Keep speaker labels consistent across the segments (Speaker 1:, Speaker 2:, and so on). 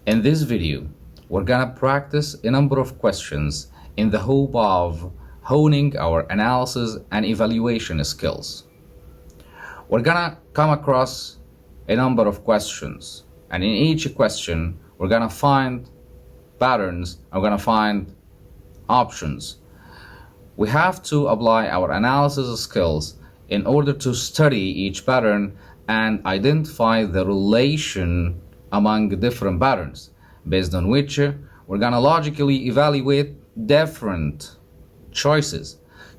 Speaker 1: In this video, we're gonna practice a number of questions in the hope of honing our analysis and evaluation skills. We're gonna come across a number of questions, and in each question, we're gonna find patterns, and we're gonna find options. We have to apply our analysis skills in order to study each pattern and identify the relation among different patterns, based on which we're gonna logically evaluate different choices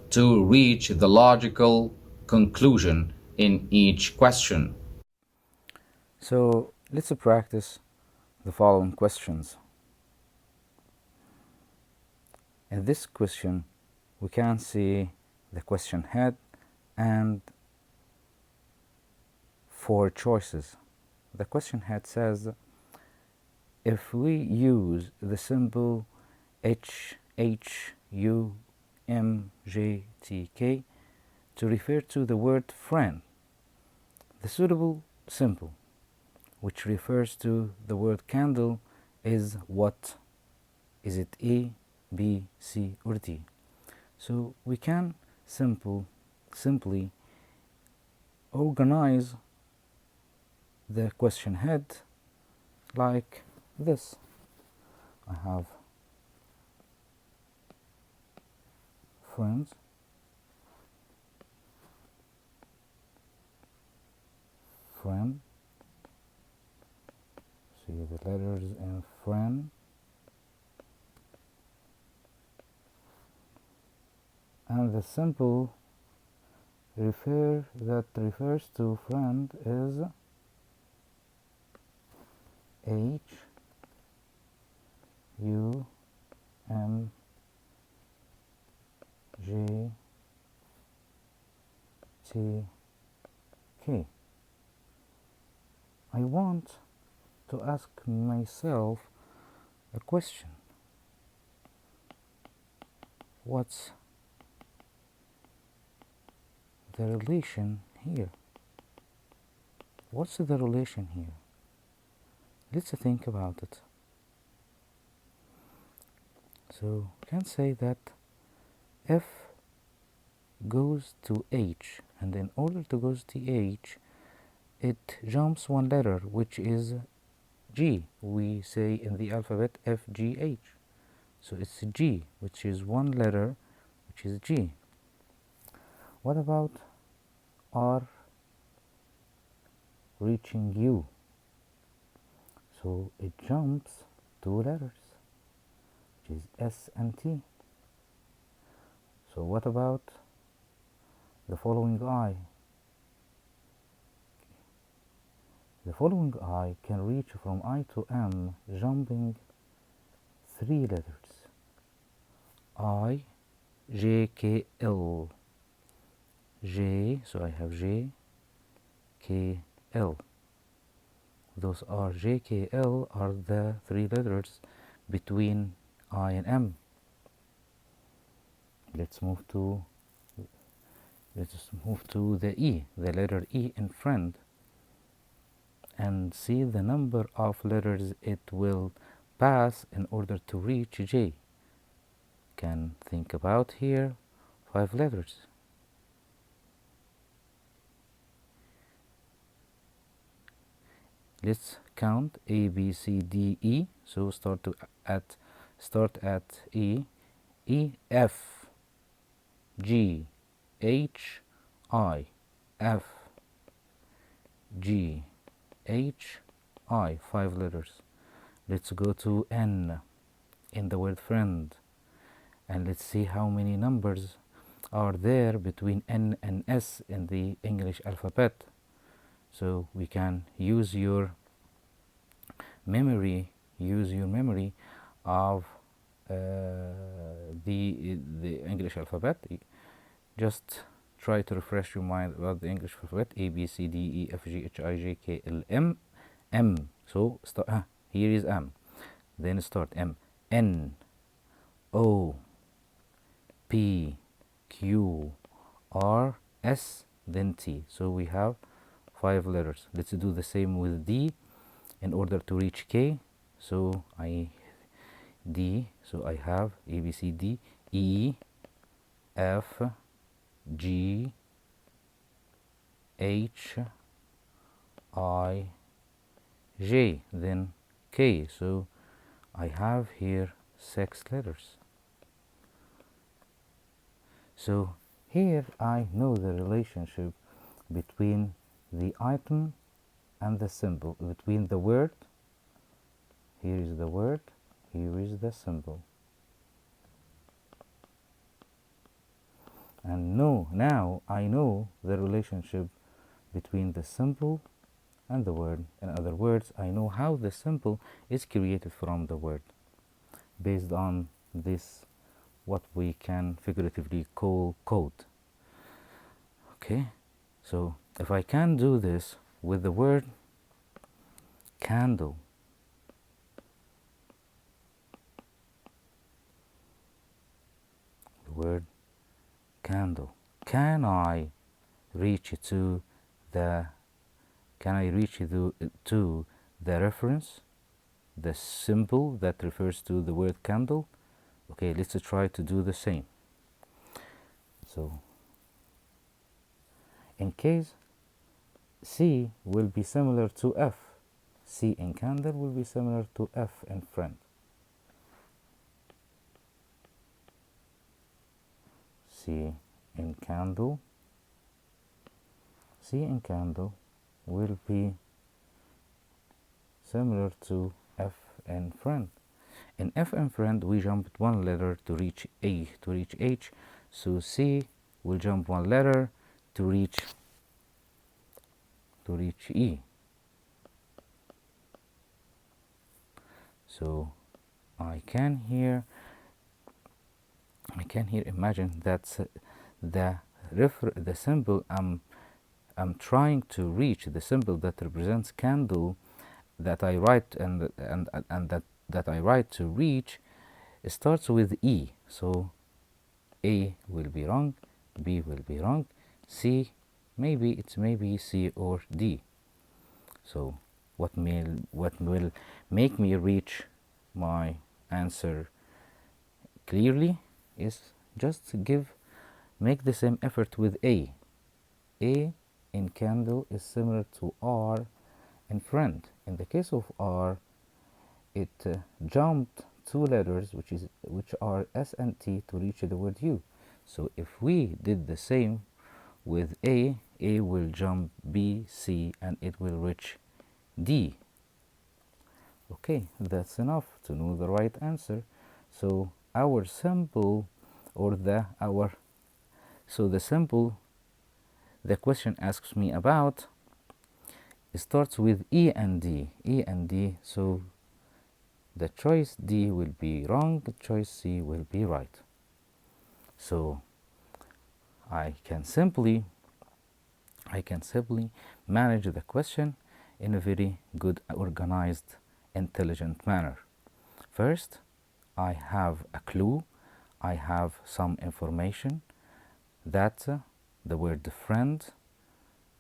Speaker 1: to reach the logical conclusion in each question.
Speaker 2: So let's practice the following questions. In this question, we can see the question head and 4 choices. The question head says, if we use the symbol HHUMJTK to refer to the word friend, the suitable symbol which refers to the word candle is what? Is it A, B, C, or D? So we can simply organize the question head like this. I have friends, friend, see the letters in friend, and the symbol that refers to friend is H U M J T K. I want to ask myself a question. What's the relation here? What's the relation here? Let's think about it. So we can say that F goes to H, and in order to go to H, it jumps one letter, which is G. We say in the alphabet F, G, H. So it's G, which is one letter, which is G. What about R reaching U? So it jumps 2 letters, which is S and T. So what about the following I? The following I can reach from I to M, jumping 3 letters. I, J, K, L. J, so I have J, K, L. Those are J, K, L are the 3 letters between I and M. Let's move to the E, the letter E in friend, and see the number of letters it will pass in order to reach J. Can think about here 5 letters. Let's count A, B, C, D, E. So start at E. E, F, G, H, I. F, G, H, I. 5 letters. Let's go to N in the word friend, and let's see how many numbers are there between N and S in the English alphabet. So we can use your memory of the English alphabet. Just try to refresh your mind about the English alphabet: A, B, C, D, E, F, G, H, I, J, K, L, M, M. So here is M. Then start M, N, O, P, Q, R, S, then T. So we have 5 letters. Let's do the same with D. In order to reach K, so D, so I have A, B, C, D, E, F, G, H, I, J, then K. So I have here 6 letters. So here I know the relationship between the item and the symbol, between the word, here is the word, here is the symbol. And now I know the relationship between the symbol and the word. In other words, I know how the symbol is created from the word based on this, what we can figuratively call code. Okay, so if I can do this with the word candle, the word candle, can I reach to the the reference, the symbol that refers to the word candle? Okay, let's try to do the same. So in case C will be similar to F, C in candle will be similar to F in friend. C in candle will be similar to F in friend. In F and friend, we jumped 1 letter to reach A, to reach H. So C will jump 1 letter to reach E. So I can here imagine that the symbol I'm trying to reach, the symbol that represents candle, that I write and that I write to reach, it starts with E. So A will be wrong, B will be wrong, C maybe C or D. So what will make me reach my answer clearly is just make the same effort with A. A in candle is similar to R in friend. In the case of R, it jumped 2 letters, which are S and T, to reach the word U. So if we did the same with A will jump B, C, and it will reach D. Okay, that's enough to know the right answer. So our symbol, or the symbol the question asks me about, it starts with E and D. So the choice D will be wrong, the choice C will be right. So I can simply manage the question in a very good, organized, intelligent manner. First, I have a clue, I have some information that the word friend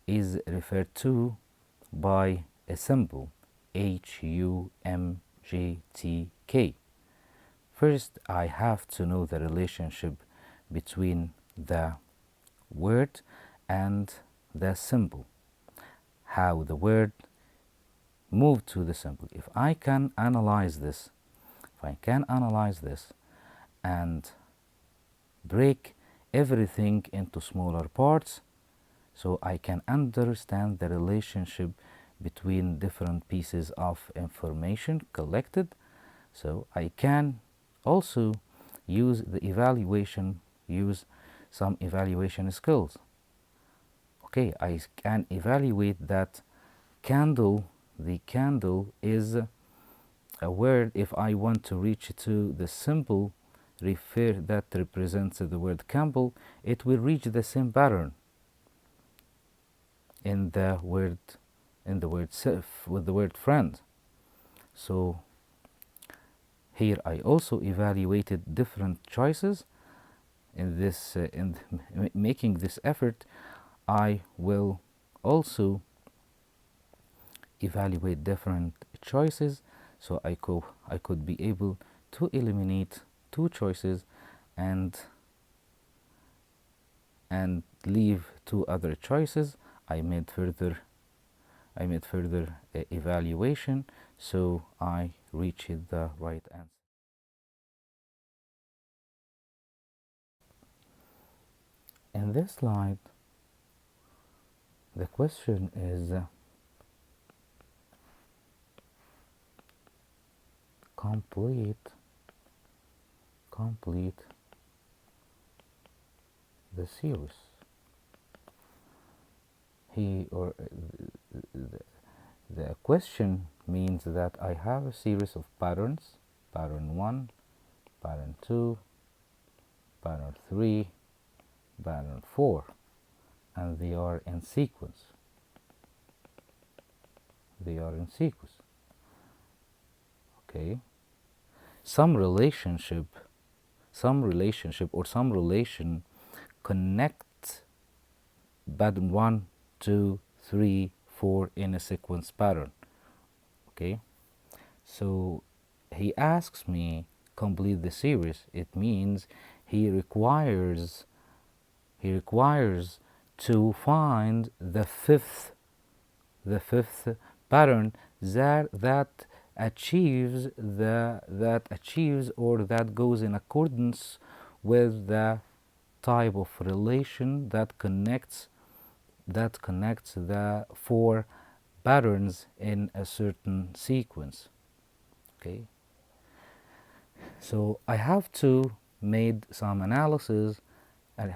Speaker 2: is referred to by a symbol, HUMJTK. First, I have to know the relationship between the word and the symbol, how the word moved to the symbol. If I can analyze this, and break everything into smaller parts, so I can understand the relationship between different pieces of information collected, so I can also use some evaluation skills. Okay, I can evaluate that the candle is a word. If I want to reach to the symbol that represents the word Campbell, it will reach the same pattern in the word self with the word friend. So here I also evaluated different choices. In this making this effort, I will also evaluate different choices So I could be able to eliminate two choices and leave two other choices. I made further evaluation, so I reached the right answer. In this slide, the question is complete the series. He or the question means that I have a series of patterns: pattern 1, pattern 2, pattern 3, pattern 4, and they are in sequence. Okay. Some relationship or some relation connects pattern 1, 2, 3, 4 in a sequence pattern. Okay, so he asks me complete the series. It means he requires to find the fifth pattern that achieves or that goes in accordance with the type of relation that connects the four patterns in a certain sequence. Okay, so I have to make some analysis and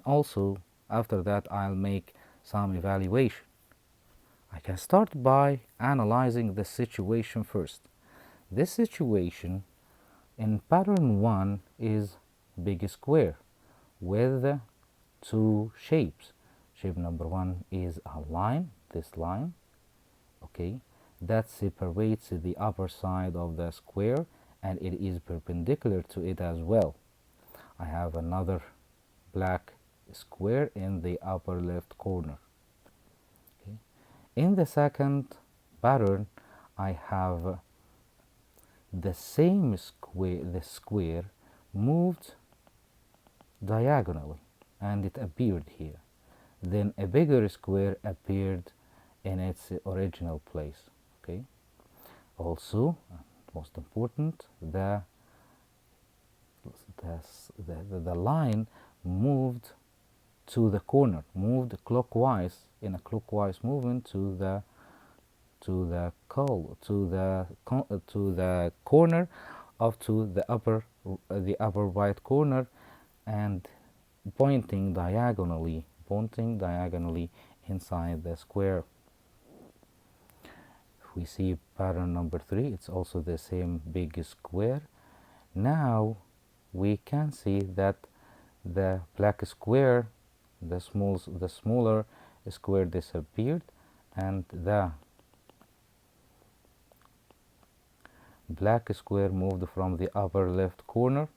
Speaker 2: also after that I'll make some evaluation. I can start by analyzing the situation first. This situation in pattern 1 is big square with two shapes. Shape number 1 is a line, this line, okay, that separates the upper side of the square and it is perpendicular to it as well. I have another black square in the upper left corner. Okay. In the second pattern, I have the same square moved diagonally and it appeared here. Then a bigger square appeared in its original place. Okay. Also, most important, the line moved to the corner, moved clockwise in a clockwise movement to the corner up to the upper right corner and pointing diagonally inside the square. If we see pattern number 3, it's also the same big square. Now we can see that the black square, the smaller square disappeared and the black square moved from the upper left corner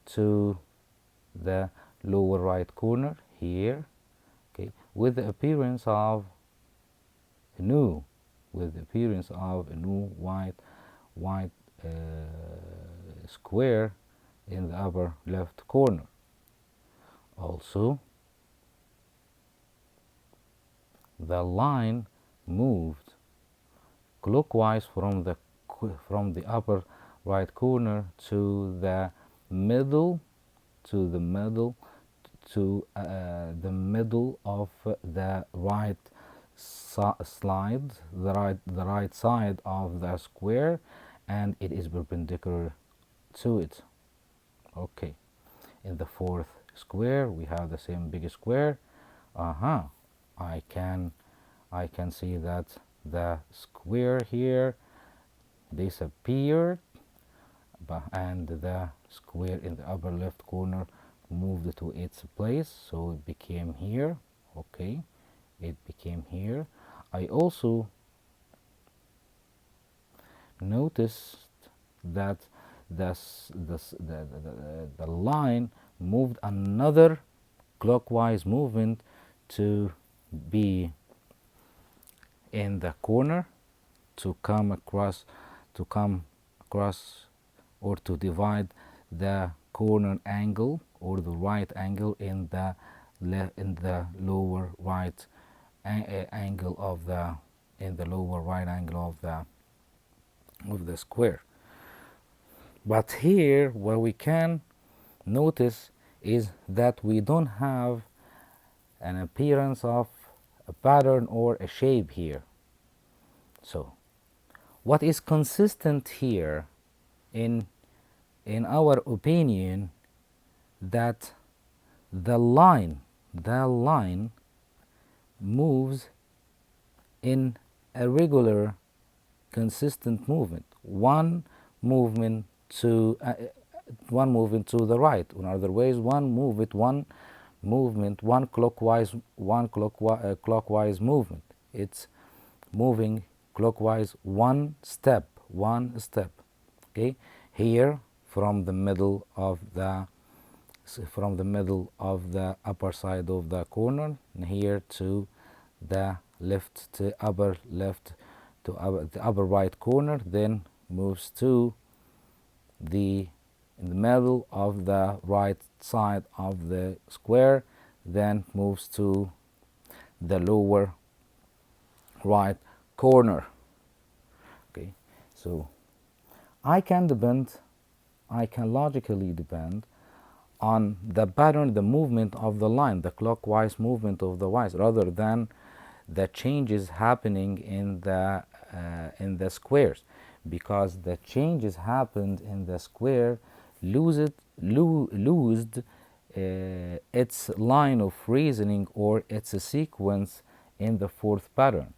Speaker 2: to the lower right corner here, okay, with the appearance of a new white square in the upper left corner. Also, the line moved clockwise from the upper right corner to the middle the middle of the right side of the square, and it is perpendicular to it. Okay, in the fourth square we have the same big square. I can see that the square here disappeared and the square in the upper left corner moved to its place, so it became here. Okay, it became here. I also noticed that the line moved another clockwise movement to be in the corner to come across or to divide the corner angle or the right angle in the lower right angle of the lower right angle of the square. But here what we can notice is that we don't have an appearance of a pattern or a shape here. So what is consistent here in our opinion, that the line moves in a regular consistent movement, one movement to the right. In other ways, one movement, one clockwise movement. It's moving clockwise one step. Okay, here from the middle of the upper side of the corner, and here to the left to upper left to the upper right corner, then moves to in the middle of the right side of the square, then moves to the lower right corner. Okay, so I can logically depend on the pattern, the movement of the line, the clockwise movement of the lines, rather than the changes happening in the squares, because the changes happened in the square loosed its line of reasoning or its sequence in the fourth pattern.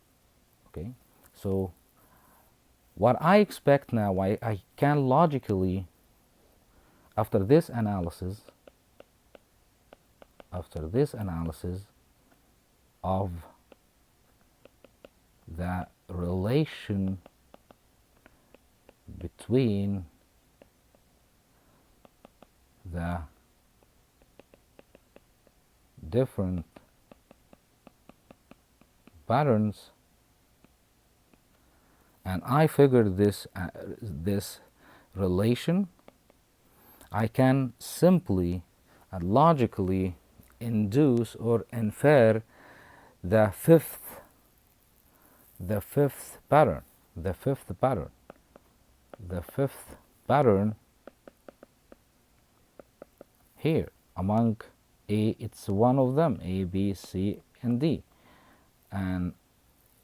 Speaker 2: Okay, so what I expect now, I can logically, after this analysis of the relation between the different patterns, and I figure this relation, I can simply and logically induce or infer the fifth pattern. The fifth pattern here among it's one of them, A, B, C, and D. And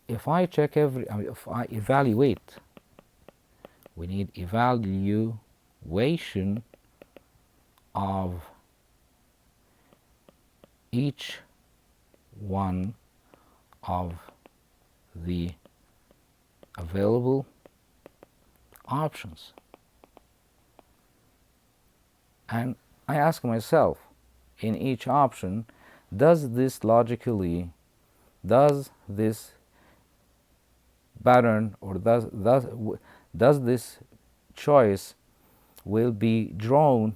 Speaker 2: if I check if I evaluate, we need evaluation of each one of the available options. And I ask myself, in each option, does this pattern, or does this choice will be drawn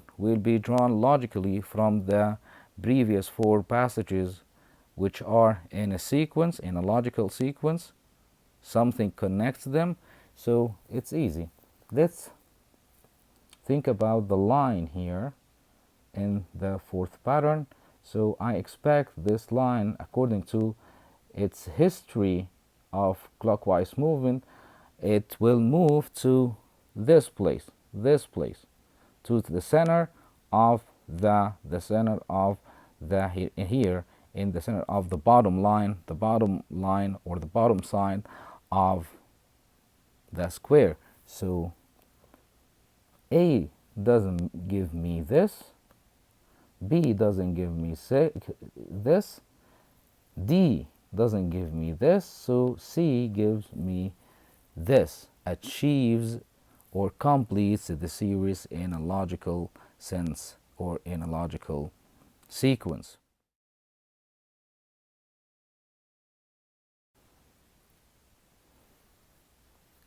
Speaker 2: logically from the previous four passages, which are in a sequence, in a logical sequence, something connects them. So it's easy. Let's think about the line here in the fourth pattern. So I expect this line, according to its history of clockwise movement, it will move to this place, to the center of the here in the center of the bottom line or the bottom side of the square. So A doesn't give me this, B doesn't give me this, D doesn't give me this, so C gives me this, achieves or completes the series in a logical sense or in a logical sequence.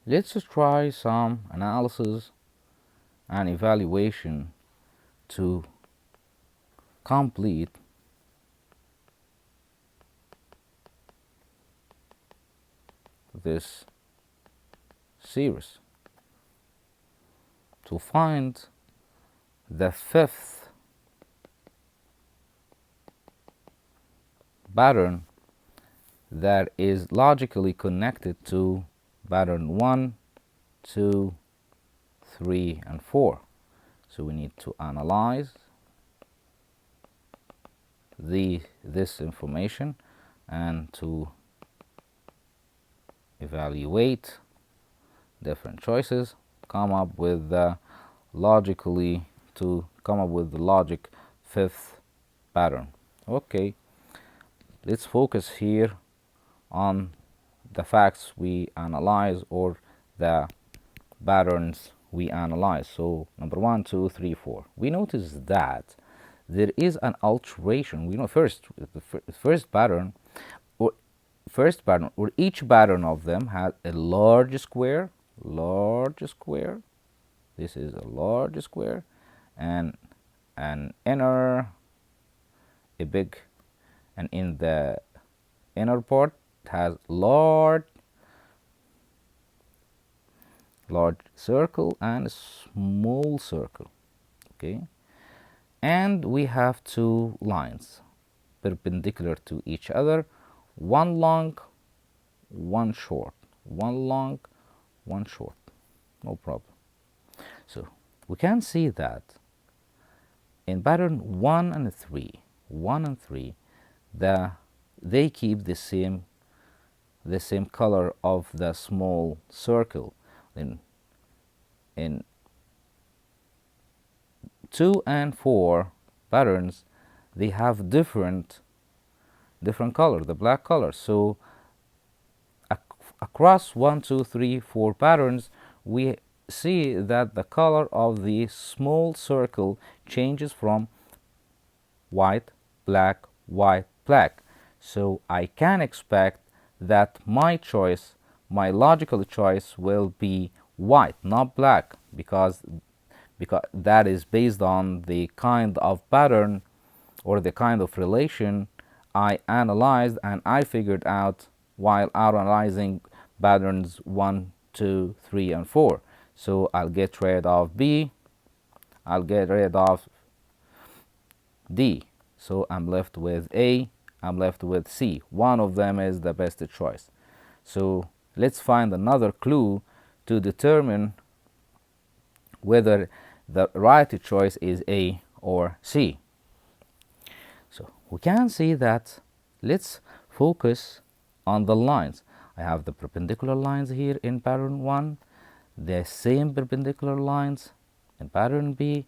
Speaker 2: Let's try some analysis and evaluation to complete this series to find the fifth pattern that is logically connected to pattern 1, 2, 3, and 4. So we need to analyze this information and to evaluate different choices, come up with the logic fifth pattern. Okay, let's focus here on the facts we analyze or the patterns we analyze. So number 1, 2, 3, 4. We notice that there is an alteration. We know first the first pattern or each pattern of them has a large square. This is a large square, and an inner, a big, and in the inner part has large circle and a small circle. Okay, and we have two lines perpendicular to each other, one long, one short, one long, one short. No problem. So we can see that in pattern 1 and 3, they keep the same color of the small circle. In 2 and 4 patterns, they have different color, the black color. So across 1, 2, 3, 4 patterns, we see that the color of the small circle changes from white, black, white, black. So I can expect that my logical choice will be white, not black, because that is based on the kind of pattern or the kind of relation I analyzed and I figured out while analyzing patterns 1, 2, 3, and 4. So I'll get rid of B, I'll get rid of D. So I'm left with A, I'm left with C. One of them is the best choice. So let's find another clue to determine whether the right choice is A or C. So we can see that. Let's focus on the lines. I have the perpendicular lines here in pattern 1, the same perpendicular lines in pattern B.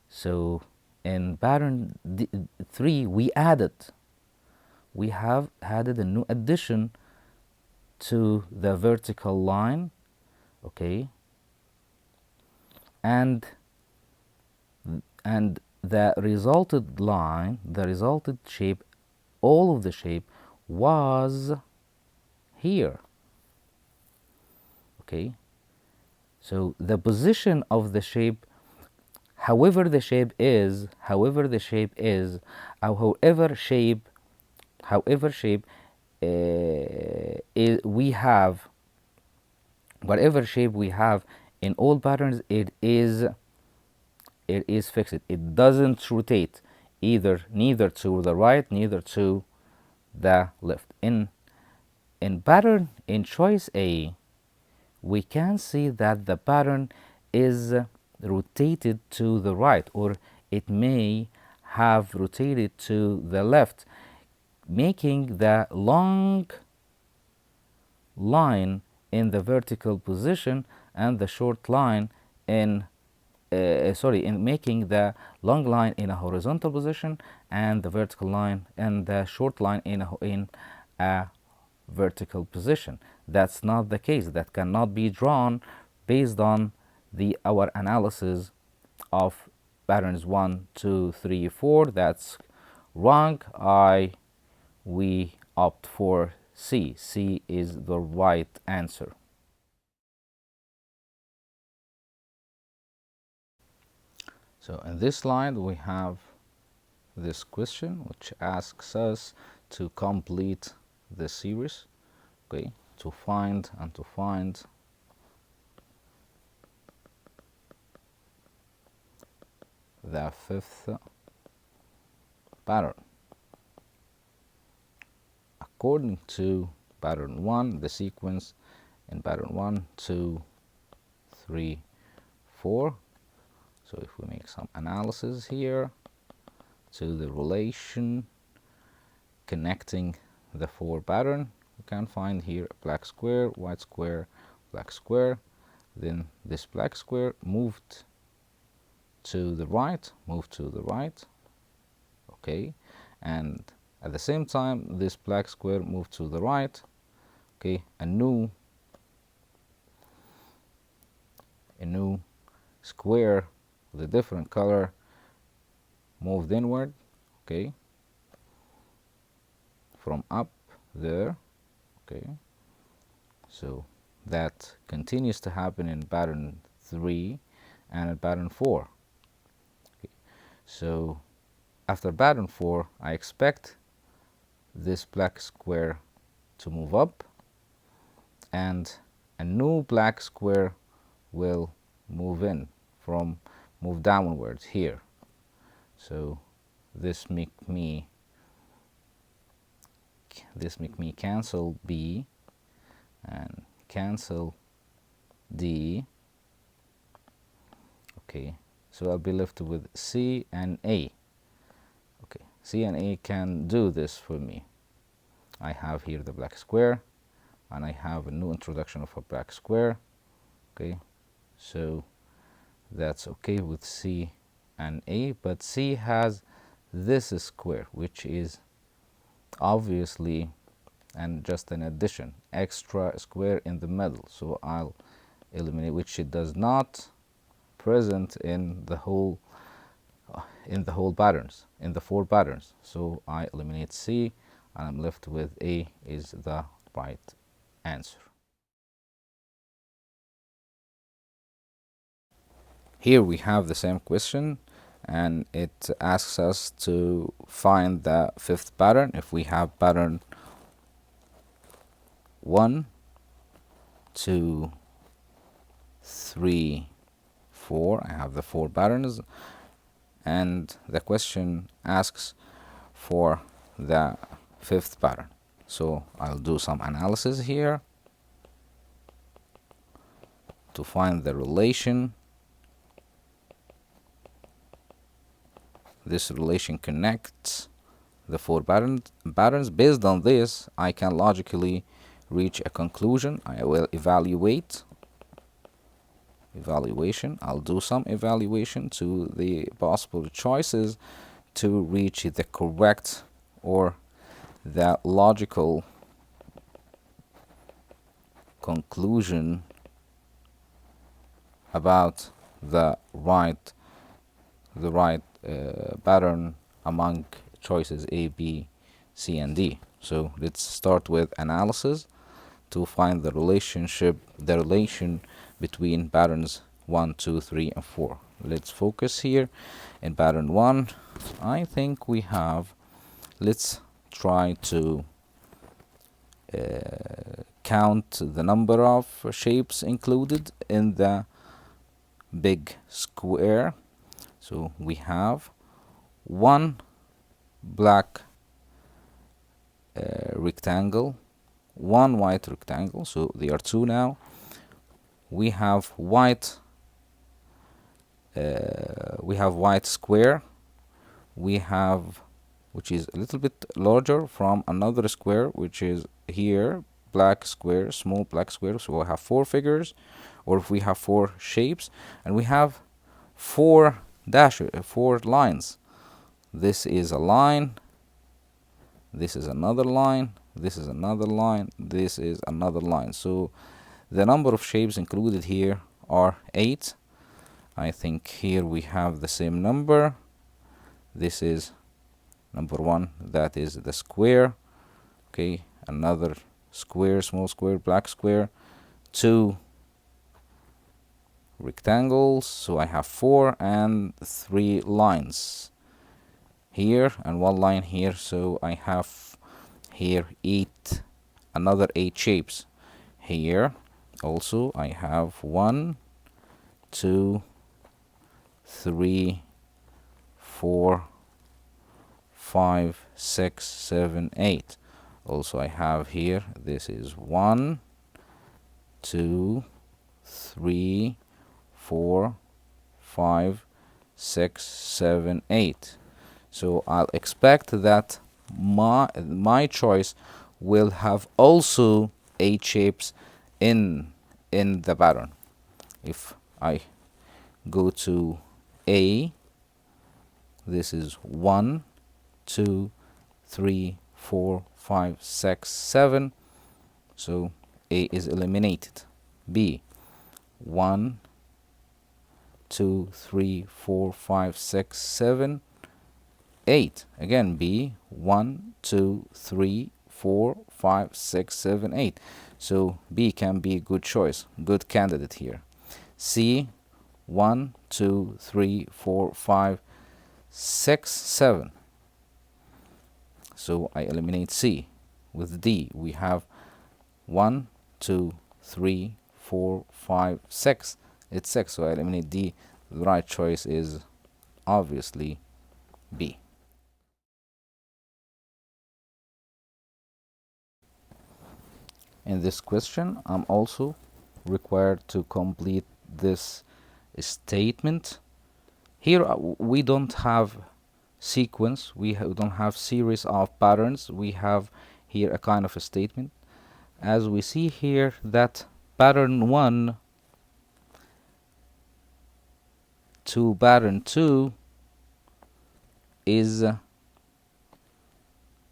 Speaker 2: So in pattern 3 we have added a new addition to the vertical line. Okay, and the resulted line, the resulted shape, all of the shape was here. Okay, so the position of the shape, however shape we have, whatever shape we have in all patterns, it is fixed. It doesn't rotate neither to the right, neither to the left. In choice A, we can see that the pattern is rotated to the right, or it may have rotated to the left, making the long line in the vertical position and the short line in making the long line in a horizontal position and the vertical line and the short line in a vertical position. That's not the case. That cannot be drawn based on our analysis of patterns 1, 2, 3, 4. That's wrong. We opt for C. C is the right answer. So in this slide we have this question which asks us to complete the series. Okay, to find the fifth pattern. According to pattern 1, the sequence in pattern 1, 2, 3, 4. So if we make some analysis here to the relation connecting the 4 pattern, we can find here a black square, white square, black square. Then this black square moved to the right, okay, and at the same time this black square moved to the right, okay. A new square with a different color moved inward, okay, from up there, okay. So that continues to happen in pattern 3 and in pattern 4. Okay. So after pattern 4, I expect this black square to move up, and a new black square will move downwards here. So this make me cancel B and cancel D. Okay, so I'll be left with C and A. Okay, C and A can do this for me. I have here the black square, and I have a new introduction of a black square. Okay, so that's okay with C and A, but C has this square, which is obviously, and just an addition, extra square in the middle. So I'll eliminate, which it does not present in the whole patterns, in the 4 patterns. So I eliminate C, and I'm left with A is the right answer. Here we have the same question, and it asks us to find the 5th pattern. If we have pattern 1, 2, 3, 4, I have the 4 patterns, and the question asks for the 5th pattern. So I'll do some analysis here to find the relation. This relation connects the 4 patterns. Based on this, I can logically reach a conclusion. I will evaluation. I'll do some evaluation to the possible choices to reach the correct or the logical conclusion about the right pattern among choices A, B, C, and D. So let's start with analysis to find the relation between patterns 1, 2, 3, and 4. Let's focus here in pattern 1. I think we have, let's try to count the number of shapes included in the big square. So we have 1 black rectangle, 1 white rectangle, so they are 2 now. We have white square, we have, which is a little bit larger from another square, which is here, black square, small black square. So we'll have 4 figures, or if we have 4 shapes, and we have 4 lines. This is a line, this is another line, this is another line, this is another line. So the number of shapes included here are 8. I think here we have the same number. This is number 1, that is the square. Okay, another square, small square, black square, 2 rectangles, so I have 4 and 3 lines here and 1 line here, so I have here another 8 shapes. here also I have 1, 2, 3, 4, 5, 6, 7, 8. Also I have here, this is 1, 2, 3, 4, 5, 6, 7, 8. So I'll expect that my choice will have also 8 shapes in the pattern. If I go to A, this is 1, 2, 3, 4, 5, 6, 7. So A is eliminated. B, 1, 2, 3, 4, 5, 6, 7, 8. Again, B, 1, 2, 3, 4, 5, 6, 7, 8. So B can be a good choice, good candidate here. C, 1, 2, 3, 4, 5, 6, 7. So I eliminate C. With D, we have 1, 2, 3, 4, 5, 6. It's 6, so I eliminate D. The right choice is obviously B. In this question, I'm also required to complete this statement. Here we don't have sequence, we don't have series of patterns, we have here a kind of a statement. As we see here that pattern 1 to pattern 2 is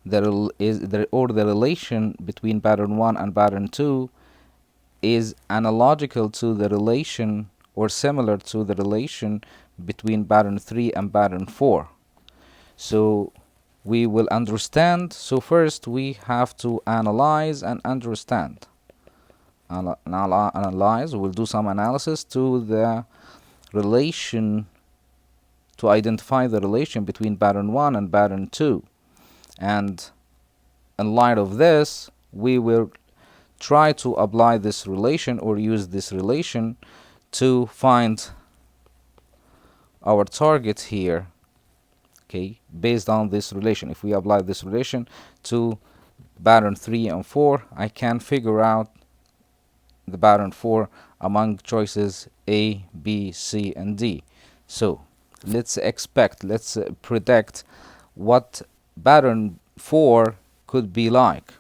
Speaker 2: the relation between pattern 1 and pattern 2 is analogical to the relation or similar to the relation between pattern 3 and pattern 4. So we will understand. So first we have to analyze and understand. Analyze, we'll do some analysis to the relation, to identify the relation between pattern 1 and pattern 2. And in light of this, we will try to apply this relation or use this relation to find our target here, okay, based on this relation. If we apply this relation to pattern 3 and 4, I can figure out the pattern 4 among choices A, B, C, and D. So let's predict what pattern 4 could be like.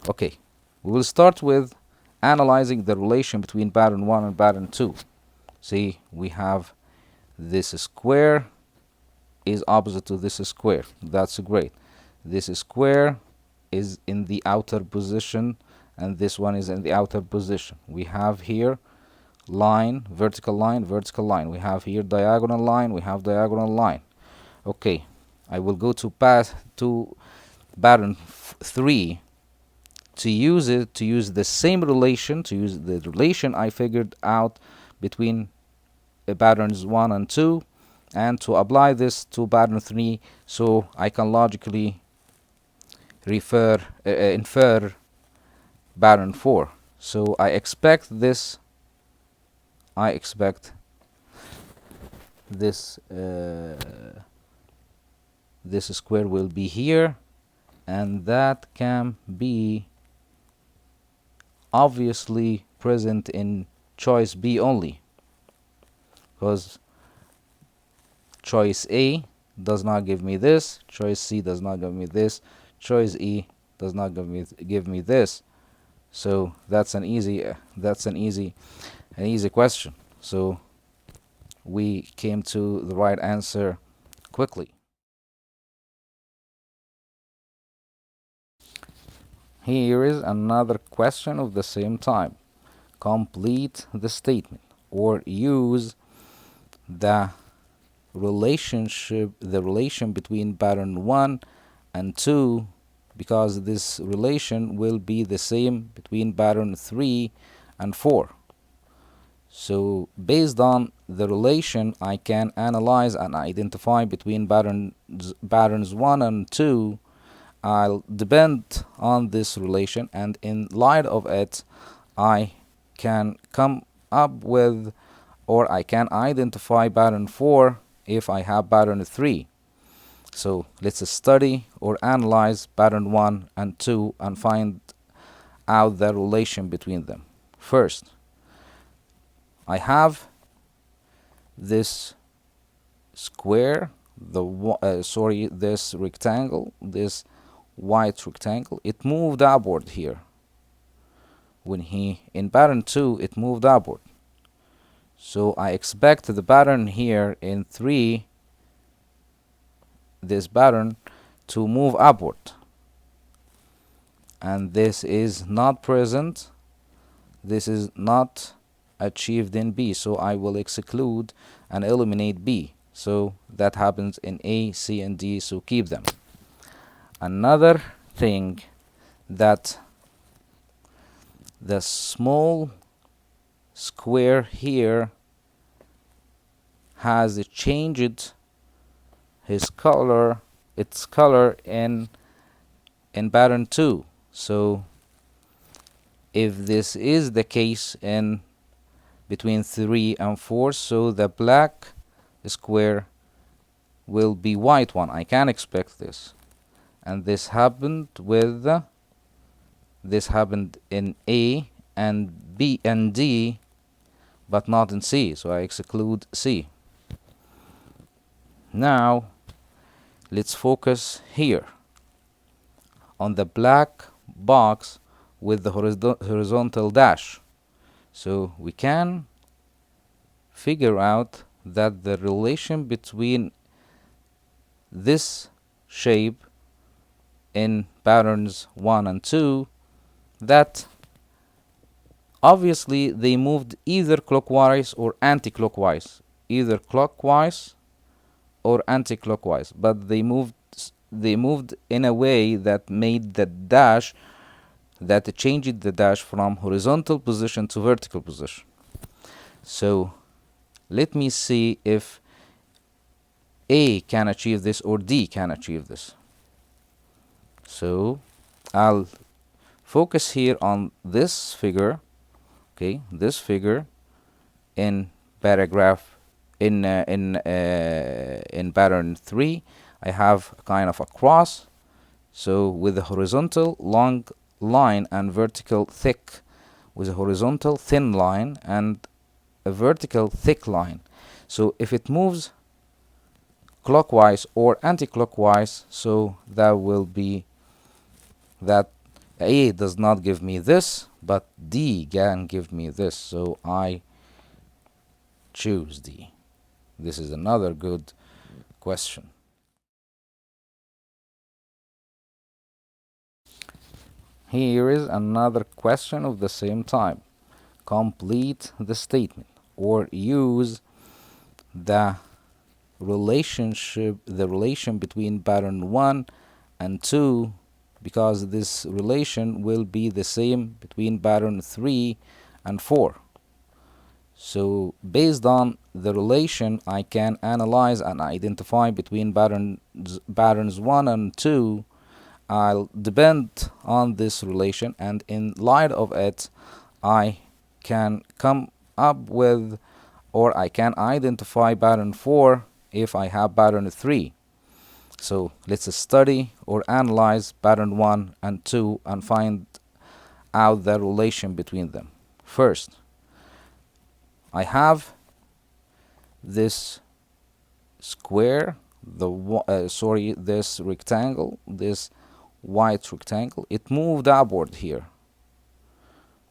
Speaker 2: Okay, we will start with analyzing the relation between pattern 1 and pattern 2. See, we have this square is opposite to this square. That's great. This square is in the outer position and this one is in the outer position. We have here line, vertical line, vertical line. We have here diagonal line, we have diagonal line. Okay, I will go to pattern 3 to use the same relation, to use the relation I figured out between patterns 1 and 2, and to apply this to pattern 3 so I can logically infer pattern 4. So I expect this this square will be here, and that can be obviously present in choice B only, because choice A does not give me this, choice C does not give me this, choice E does not give me this. So that's an easy question. So we came to the right answer quickly. Here is another question of the same type. Complete the statement or use the relation between pattern 1 and 2, because this relation will be the same between pattern 3 and 4. So based on the relation, I can analyze and identify between patterns 1 and 2 I'll depend on this relation, and in light of it, I can come up with, or I can identify pattern 4 if I have pattern 3. So let's study or analyze pattern 1 and 2 and find out the relation between them. First, I have this square, this rectangle, this white rectangle. It moved upward here. In pattern 2, it moved upward. So I expect the pattern here in 3, this pattern, to move upward. And this is not present. This is not achieved in B. So I will exclude and eliminate B. So that happens in A, C, and D. So keep them. Another thing, that the small square here has changed its color in pattern 2. So if this is the case in between 3 and 4, so the black square will be white one. I can expect this. And this happened in A and B and D, but not in C. So I exclude C. Now let's focus here on the black box with the horizontal dash. So we can figure out that the relation between this shape in patterns 1 and 2, that obviously they moved either clockwise or anti-clockwise, either clockwise or anti-clockwise, but they moved in a way that made the dash, that changed the dash from horizontal position to vertical position. So let me see if A can achieve this or D can achieve this. So I'll focus here on this figure, okay, this figure in paragraph in pattern 3. I have kind of a cross, so with a horizontal long line and vertical thick, with a horizontal thin line and a vertical thick line. So if it moves clockwise or anti-clockwise, so that will be that A does not give me this, but D can give me this, so I choose D. This is another good question. Here is another question of the same type. Complete the statement or use the relation between pattern 1 and 2, because this relation will be the same between pattern 3 and 4. So based on the relation, I can analyze and identify between patterns 1 and 2. I'll depend on this relation, and in light of it, I can come up with, or I can identify pattern 4 if I have pattern 3. So let's study or analyze pattern 1 and 2 and find out the relation between them. First, I have this square, this rectangle, this white rectangle. It moved upward here.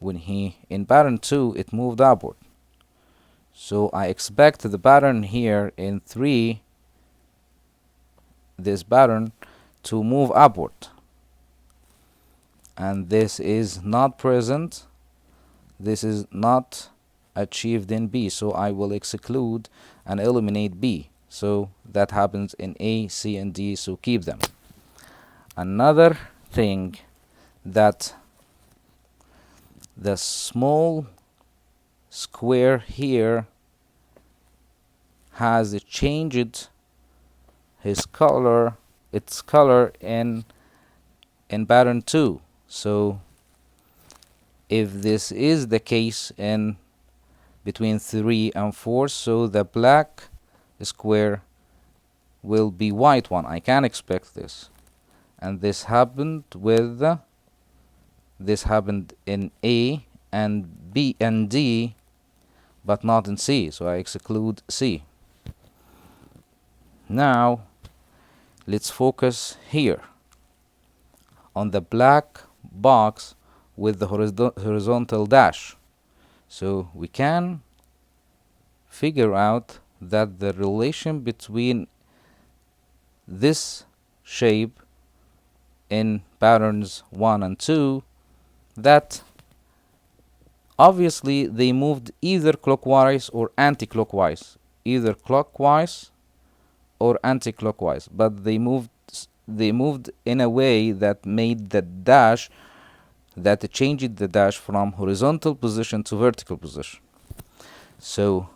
Speaker 2: In pattern 2, it moved upward. So I expect the pattern here in 3, this pattern, to move upward. And this is not present. This is not achieved in B. So I will exclude and eliminate B. So that happens in A, C, and D. So keep them. Another thing, that the small square here has changed its color in in pattern 2. So if this is the case in between 3 and 4, so the black square will be white one. I can expect this. And this happened with this happened in A and B and D, but not in C, so I exclude C. Now let's focus here on the black box with the horizontal dash. So we can figure out that the relation between this shape in patterns 1 and 2, that obviously they moved either clockwise or anti-clockwise, either clockwise or anti-clockwise, but they moved in a way that made the dash, that changed the dash from horizontal position to vertical position. So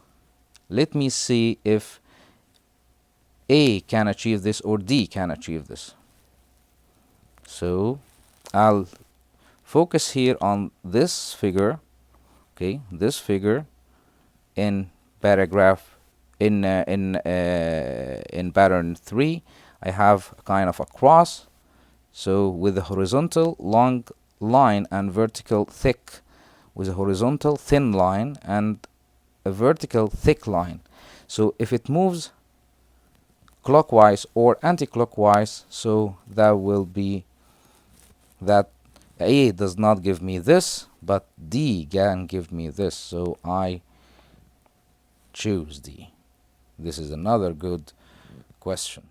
Speaker 2: let me see if A can achieve this or D can achieve this. So I'll focus here on this figure, okay, this figure in paragraph in pattern 3. I have kind of a cross, so with a horizontal long line and vertical thick, with a horizontal thin line and a vertical thick line. So if it moves clockwise or anti-clockwise, so that will be that A does not give me this, but D can give me this, so I choose D. This is another good question.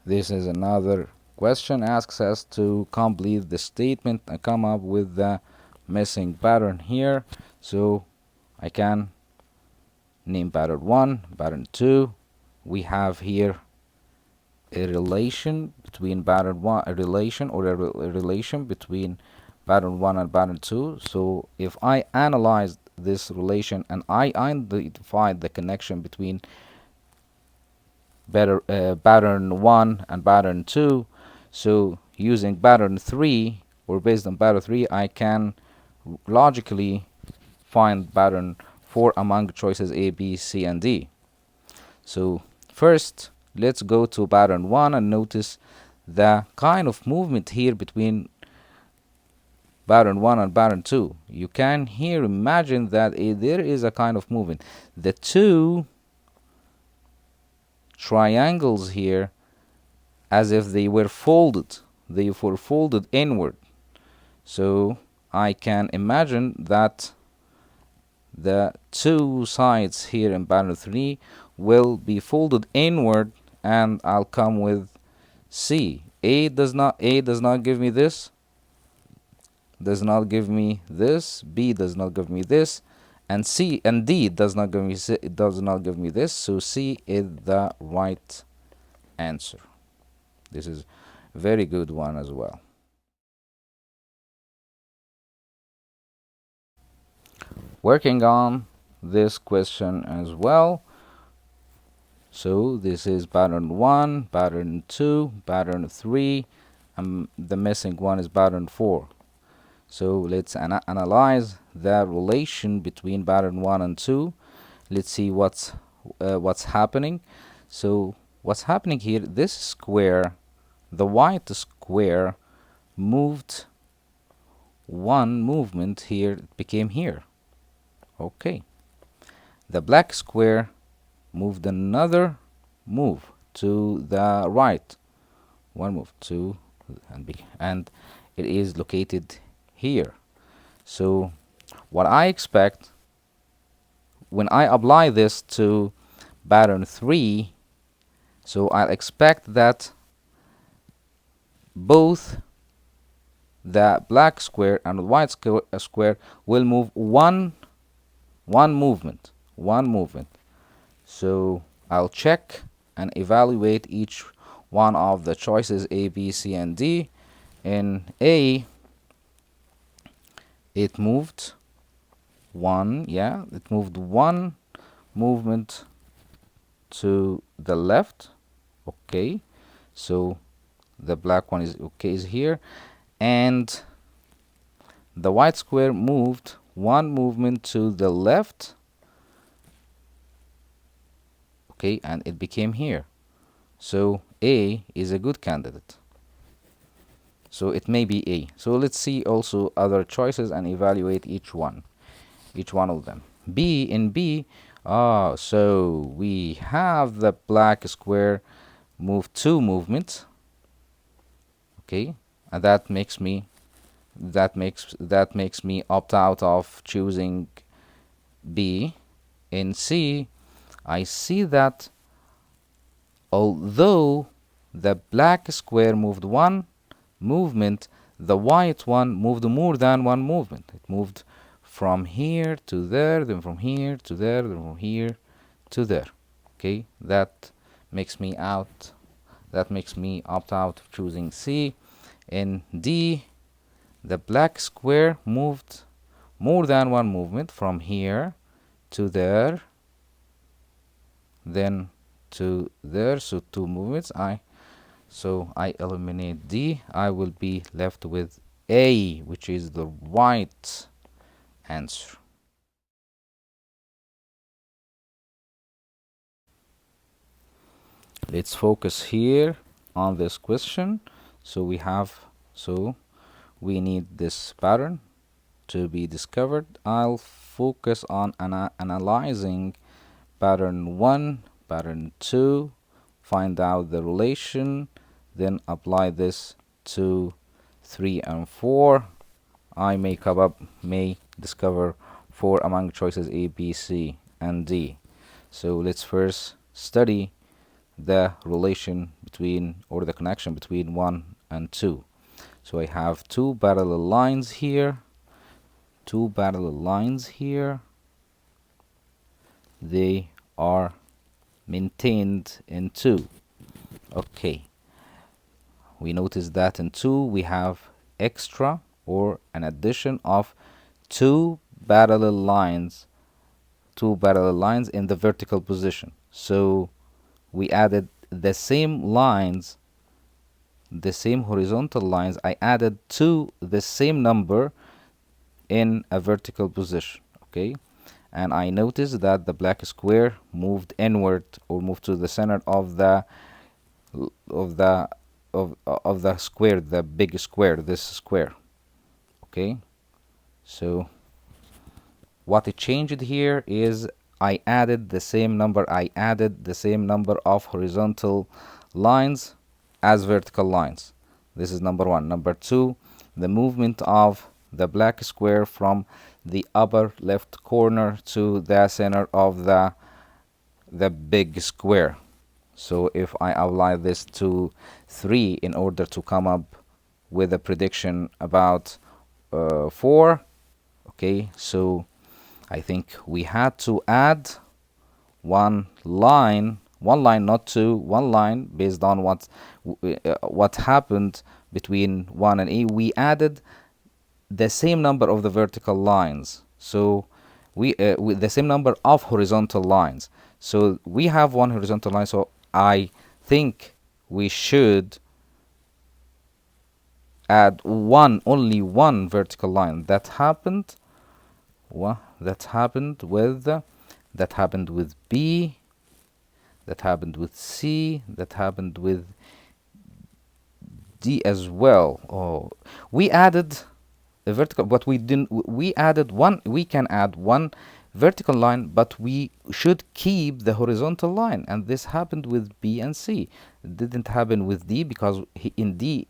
Speaker 2: This is another question, asks us to complete the statement and come up with the missing pattern here. So I can name pattern 1, pattern 2. We have here a relation between pattern 1, a relation between pattern 1 and pattern 2. So if I analyze this relation and I identify the connection between pattern 1 and pattern 2, so using pattern 3 or based on pattern 3, I can logically find pattern 4 among choices A, B, C, and D. So first, let's go to pattern 1 and notice the kind of movement here between pattern 1 and pattern 2. You can here imagine that there is a kind of movement. The two triangles here, as if they were folded inward. So I can imagine that the two sides here in pattern 3 will be folded inward, and I'll come with C. A does not give me this, does not give me this, B does not give me this, and C and D does not give me this, so C is the right answer. This is a very good one as well. Working on this question as well. So this is pattern 1, pattern 2, pattern 3, and the missing one is pattern 4. So let's analyze the relation between pattern 1 and 2. Let's see what's happening. So what's happening here, this square, the white square, moved one movement here, it became here. Okay. The black square moved another move to the right, one move to and it is located here. So what I expect when I apply this to pattern 3, so I'll expect that both the black square and the white square will move one movement. So I'll check and evaluate each one of the choices A, B, C, and D. In A, it moved one movement to the left, Okay, so the black one is okay, is here, and the white square moved one movement to the left, okay, and it became here. So A is a good candidate. So it may be A. So let's see also other choices and evaluate each one of them. B, in B, so we have the black square move two movements, okay, and that makes me opt out of choosing B. In C, I see that although the black square moved one movement, the white one moved more than one movement. It moved from here to there, then from here to there, then from here to there. Okay, that makes me opt out of choosing C. In D, the black square moved more than one movement from here to there, then to there, so two movements. So I eliminate D. I will be left with A, which is the right answer. Let's focus here on this question. So we need this pattern to be discovered. I'll focus on analyzing pattern 1, pattern 2, find out the relation, then apply this to 3 and 4. I may discover 4 among choices A, B, C, and D. So let's first study the relation between, or the connection between 1 and 2. So I have two parallel lines here, they are maintained in 2. Okay, we notice that in 2 we have extra, or an addition of two parallel lines in the vertical position. So we added the same lines, the same horizontal lines, I added to the same number in a vertical position. Okay, and I noticed that the black square moved inward, or moved to the center of the square, the big square, this square. Okay, so what it changed here is I added the same number of horizontal lines as vertical lines. This is number 1. Number 2, the movement of the black square from the upper left corner to the center of the big square. So if I apply this to 3 in order to come up with a prediction about 4, okay, so I think we had to add one line, not two, one line, based on what happened between 1 and A. We added the same number of the vertical lines, so with the same number of horizontal lines. So we have one horizontal line, so I think we should add only one vertical line. That happened with B, that happened with C, that happened with D as well. We added a vertical, but we didn't. We added one. We can add one vertical line, but we should keep the horizontal line, and this happened with B and C. It didn't happen with D, because in D,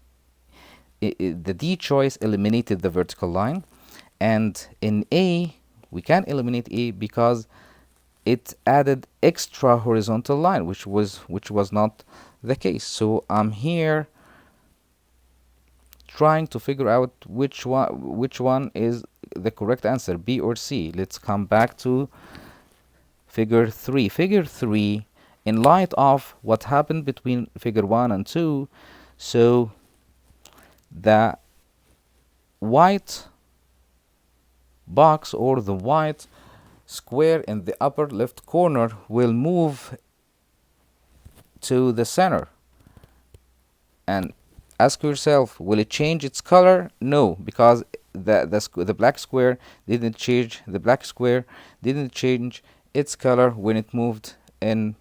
Speaker 2: the D choice eliminated the vertical line, and in A we can eliminate A because it added extra horizontal line, which was not the case. So I'm here trying to figure out which one is the correct answer, B or C. Let's come back to figure 3. Figure 3, in light of what happened between figure 1 and 2, so the white box, or the white square in the upper left corner, will move to the center. And ask yourself, will it change its color? No, because the black square didn't change. The black square didn't change its color when it moved in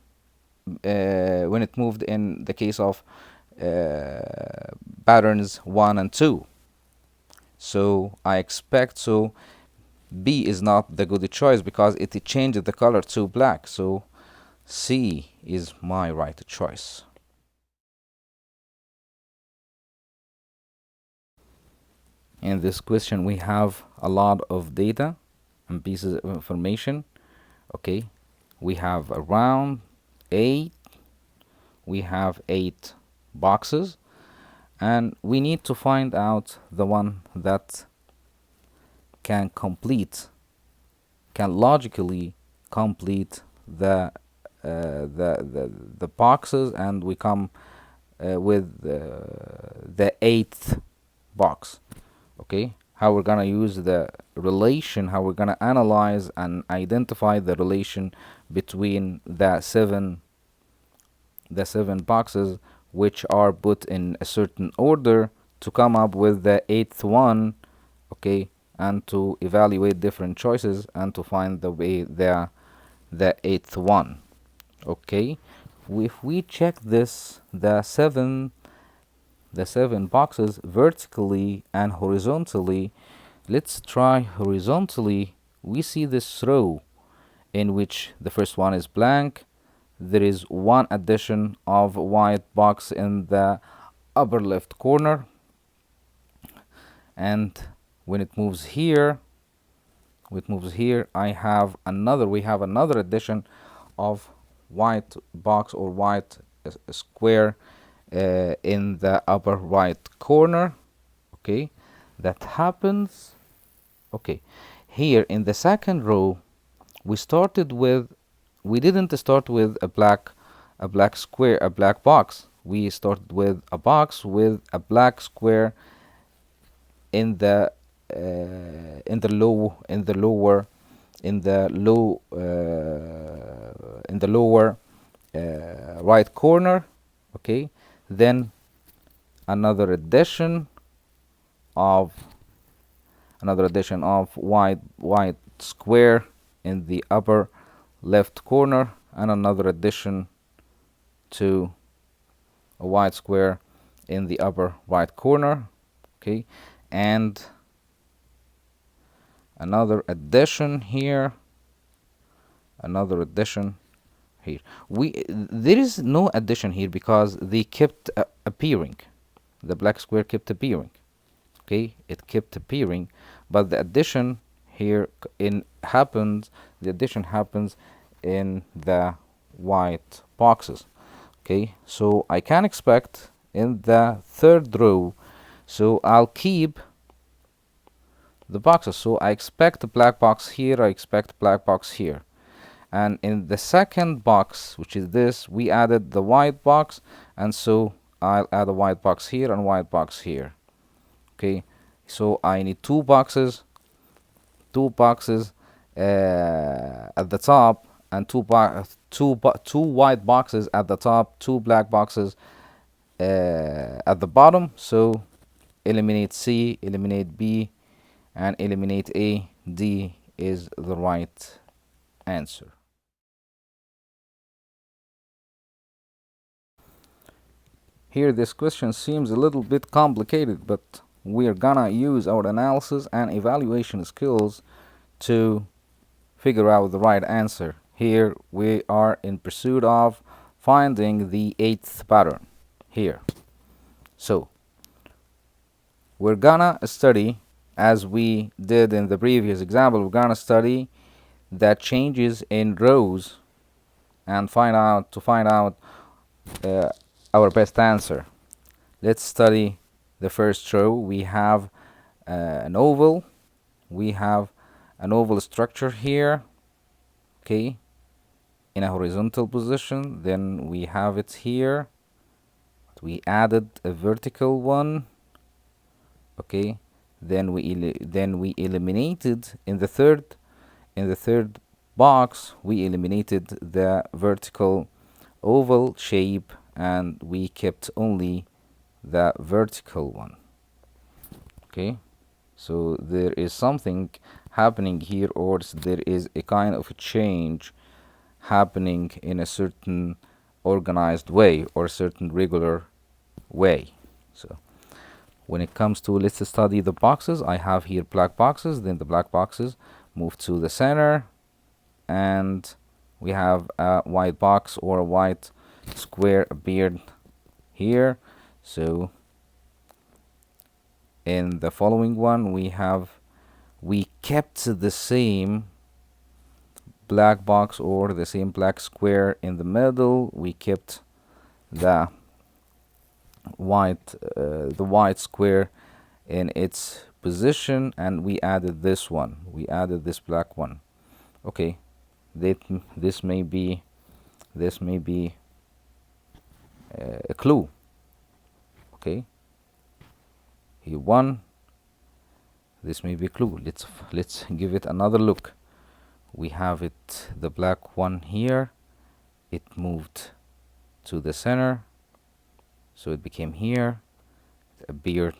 Speaker 2: the case of patterns 1 and 2. So I expect B is not the good choice because it changed the color to black. So C is my right choice. In this question we have a lot of data and pieces of information. Okay, we have around 8 boxes, and we need to find out the one that can logically complete the boxes, and we come with the 8th box. Okay, how we're gonna use the relation, how we're gonna analyze and identify the relation between the seven boxes, which are put in a certain order, to come up with the 8th one. Okay, and to evaluate different choices and to find the 8th one. Okay, if we check this, the seven boxes vertically and horizontally. Let's try horizontally. We see this row in which the first one is blank. There is one addition of white box in the upper left corner, and when it moves here, we have another addition of white box or white square in the upper right corner. Okay, that happens. Okay, here in the second row we didn't start with a black box. We started with a box with a black square in the lower right corner. Okay, then another addition of white square in the upper left corner, and another addition to a white square in the upper right corner. Okay, and another addition here, there is no addition here because they kept appearing. The black square kept appearing. Okay, it kept appearing, but the addition here happens in the white boxes. Okay, so I can expect in the third row, so I'll keep the boxes. So I expect a black box here, I expect black box here. And in the second box, which is this, we added the white box, and so I'll add a white box here and white box here. Okay, so I need two boxes at the top, and two white boxes at the top, two black boxes at the bottom. So eliminate C, eliminate B, and eliminate A. D is the right answer. Here this question seems a little bit complicated, but we're gonna use our analysis and evaluation skills to figure out the right answer. Here we are in pursuit of finding the 8th pattern here. So we're gonna study, as we did in the previous example, we're gonna study the changes in rows and find out our best answer. Let's study the first row. We have an oval. We have an oval structure here. Okay, in a horizontal position. Then we have it here. We added a vertical one. Okay, then we eliminated in the third box. We eliminated the vertical oval shape, and we kept only the vertical one. Okay, so there is something happening here, or there is a kind of a change happening in a certain organized way or certain regular way. So when it comes to, let's study the boxes. I have here black boxes, then the black boxes move to the center, and we have a white box or a white square appeared here. So in the following one, we kept the same black box or the same black square in the middle. We kept the white square in its position, and we added this one. We added this black one. Okay, this may be a clue. Okay, here one. This may be a clue. Let's give it another look. We have it, the black one here. It moved to the center, so it became here. It appeared.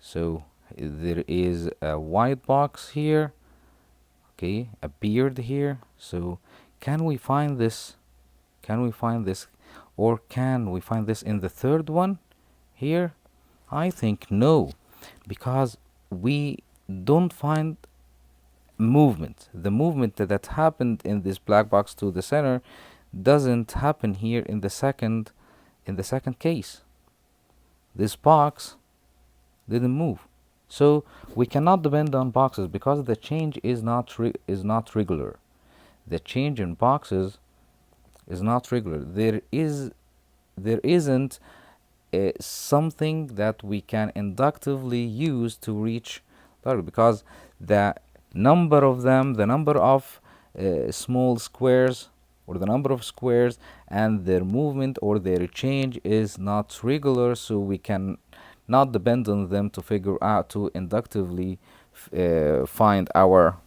Speaker 2: So there is a white box here. Okay, appeared here. So can we find this? Can we find this, or can we find this in the third one here? I think no, because we don't find movement. The movement that happened in this black box to the center doesn't happen here in the second case. This box didn't move. So we cannot depend on boxes because the change is not regular. The change in boxes is not regular. There isn't something that we can inductively use to reach target, because the number of them, the number of small squares, or the number of squares, and their movement or their change is not regular, so we can not depend on them to figure out, to inductively find our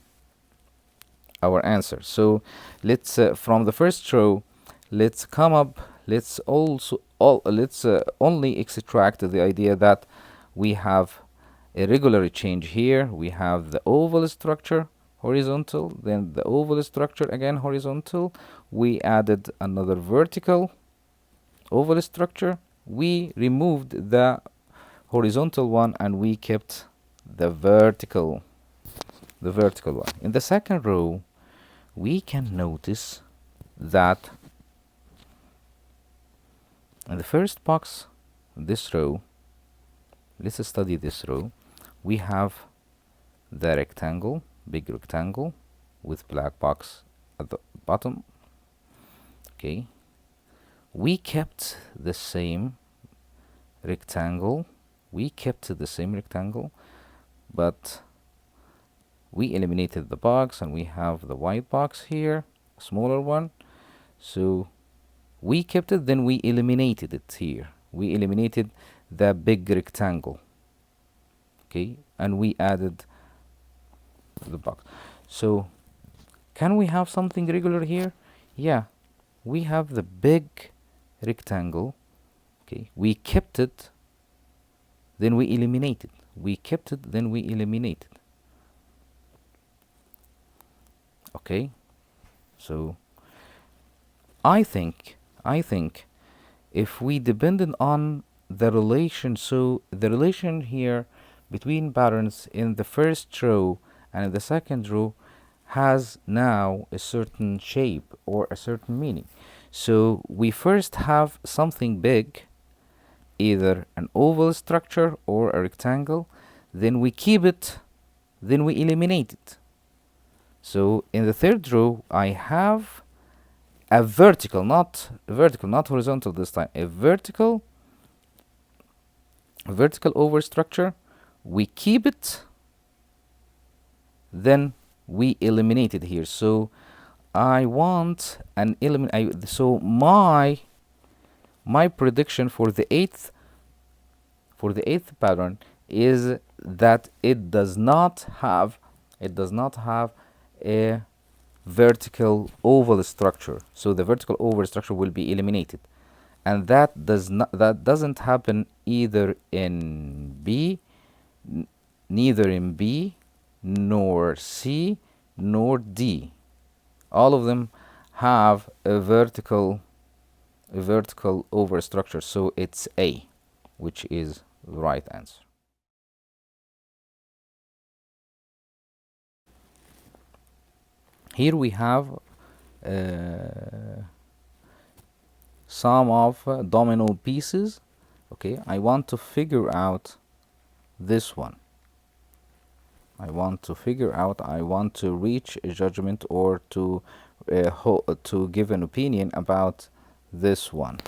Speaker 2: answer. So let's from the first row, let's come up, let's only extract the idea that we have a regular change here. We have the oval structure horizontal, then the oval structure again horizontal. We added another vertical oval structure. We removed the horizontal one, and we kept the vertical one. In the second row, we can notice that in the first box, this row, let's study this row. We have the rectangle, big rectangle with black box at the bottom. Okay, we kept the same rectangle. But we eliminated the box, and we have the white box here, smaller one. So we kept it, then we eliminated it here. We eliminated the big rectangle. Okay, and we added the box. So can we have something regular here? Yeah, we have the big rectangle. Okay, we kept it, then we eliminated. We kept it, then we eliminated. Okay, so I think if we depended on the relation, so the relation here between patterns in the first row and in the second row has now a certain shape or a certain meaning. So we first have something big, either an oval structure or a rectangle, then we keep it, then we eliminate it. So in the third row, I have a vertical, not horizontal this time, a vertical oval structure. We keep it, then we eliminate it here. So I want an element. So my prediction for the eighth pattern is that it does not have a vertical oval structure. So the vertical oval structure will be eliminated, and that doesn't happen either in B, neither in B, nor C, nor D. All of them have a vertical over structure, so it's A, which is the right answer. Here we have some of domino pieces. Okay, I want to figure out this one. I want to reach a judgment, or to give an opinion about this one.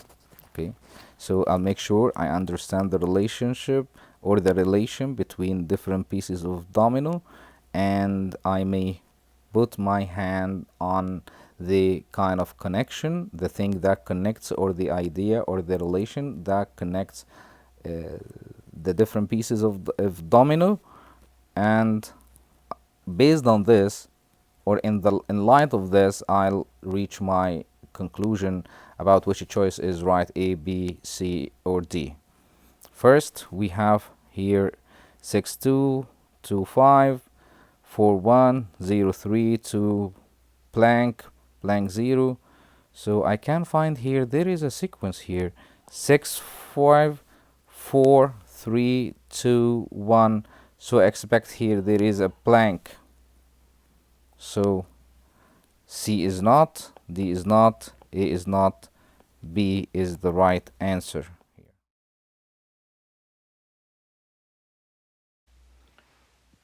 Speaker 2: Okay, so I'll make sure I understand the relationship, or the relation between different pieces of domino, and I may put my hand on the kind of connection, the thing that connects, or the idea, or the relation that connects the different pieces of domino. And based on this, or in light of this, I'll reach my conclusion about which choice is right: A, B, C, or D. First, we have here 6-2, 2-5, 4-1, 0-3, 2 blank, blank 0. So I can find here there is a sequence here: 6-5, 4-3-2-1. So I expect here there is a blank. So C is not, D is not, A is not, B is the right answer here.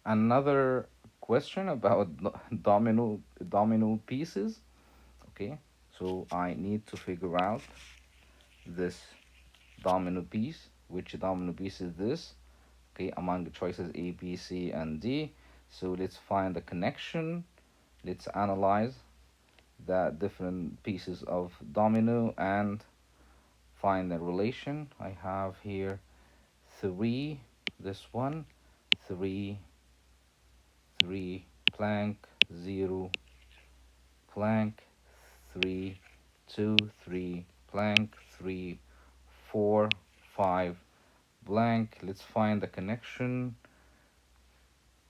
Speaker 2: Another question about domino pieces. Okay, so I need to figure out this domino piece. Which domino piece is this? Okay, among the choices A, B, C, and D. So let's find the connection. Let's analyze the different pieces of domino and find the relation. I have here 3, this one, 3, 3, plank, 0, plank, 3, 2, 3, plank, 3, 4, 5, blank. Let's find the connection.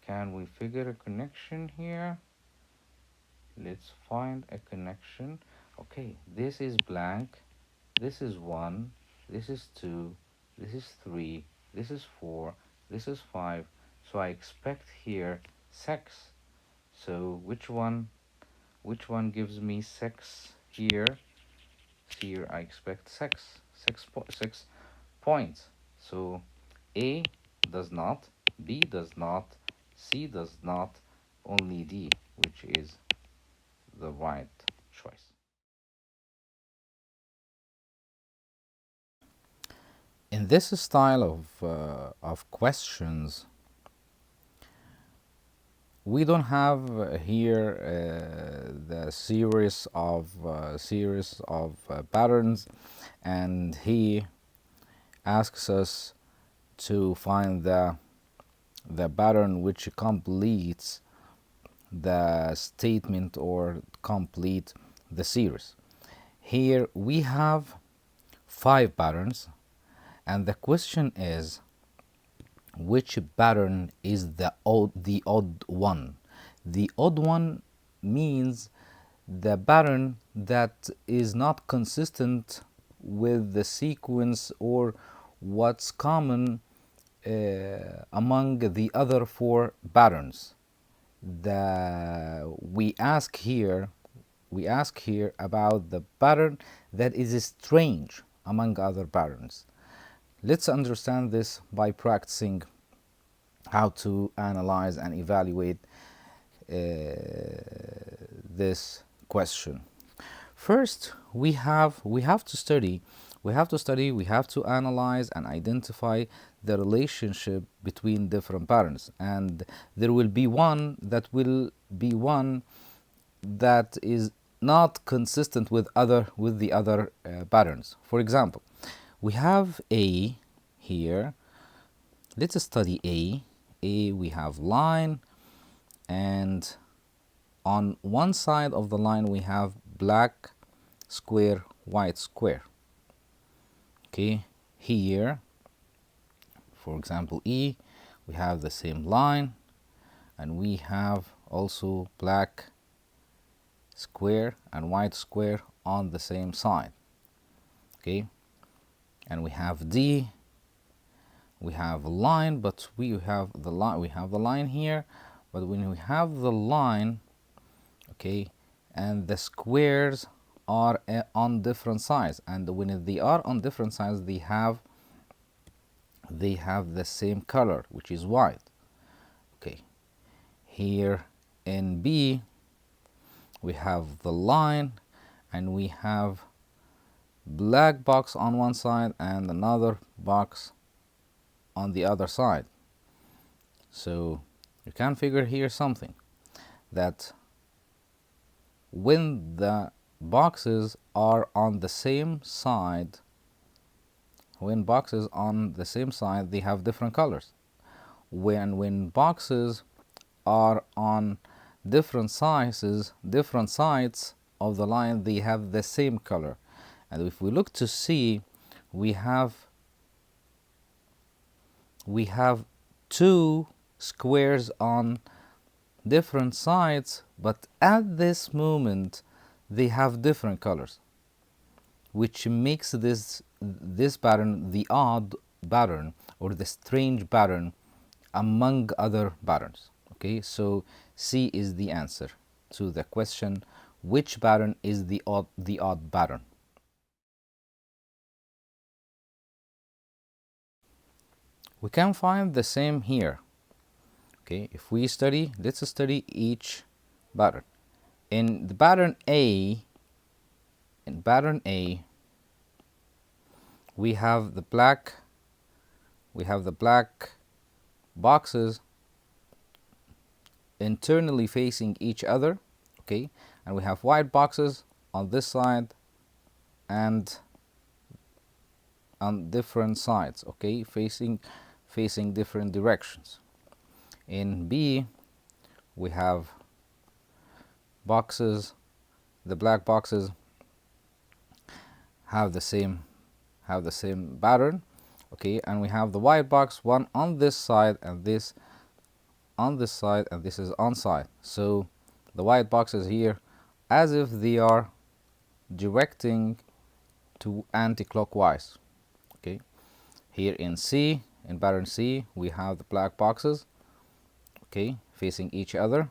Speaker 2: Can we figure a connection here? Let's find a connection. Okay, this is blank, this is 1, this is 2, this is 3, this is 4, this is 5. So I expect here 6. So which one gives me 6 here? Here I expect 6 points. So A does not, B does not, C does not, only D, which is the right choice. In this style of questions, we don't have here the series of patterns, and he asks us to find the pattern which completes the statement, or complete the series. Here we have 5 patterns, and the question is, which pattern is the odd one? The odd one means the pattern that is not consistent with the sequence, or what's common among the other 4 patterns. We ask here about the pattern that is strange among other patterns. Let's understand this by practicing how to analyze and evaluate this question. First, we have to study, we have to analyze and identify the relationship between different patterns, and there will be one that is not consistent with the other patterns. For example, we have A here. Let's study A. We have line and on one side of the line we have black square, white square. Okay, here, for example, E, we have the same line, and we have also black square and white square on the same side. Okay, and we have D, we have a line, but we have the line here, but when we have the line, okay, and the squares are on different sides, and when they are on different sides, they have the same color, which is white. Okay, here in B we have the line, and we have black box on one side and another box on the other side. So you can figure here something, that when the boxes are on the same side, they have different colors. When boxes are on different sides of the line, they have the same color. And if we look to see, we have two squares on different sides, but at this moment they have different colors, which makes this pattern the odd pattern, or the strange pattern among other patterns. Okay, so C is the answer to the question, which pattern is the odd pattern. We can find the same here. Okay, if we study, let's study each pattern. In the pattern A, we have the black boxes internally facing each other. Okay, and we have white boxes on this side and on different sides. Okay, facing different directions. In B, we have boxes, the black boxes have the same pattern. Okay, and we have the white box, one on this side and this on this side, and this is on side. So the white boxes here, as if they are directing to anti-clockwise. Okay, here in C, in pattern C, we have the black boxes, okay, facing each other.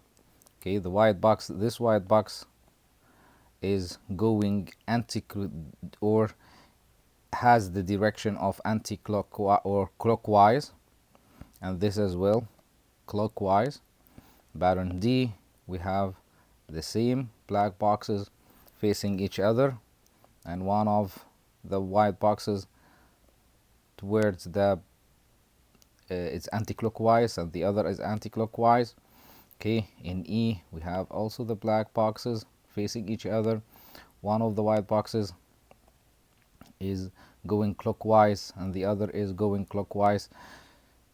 Speaker 2: Okay, the white box, this white box is going or has the direction of anti-clockwise or clockwise, and this as well clockwise. Pattern D, we have the same black boxes facing each other, and one of the white boxes towards the it's anti-clockwise and the other is anti-clockwise. Okay, in E we have also the black boxes facing each other. One of the white boxes is going clockwise and the other is going clockwise.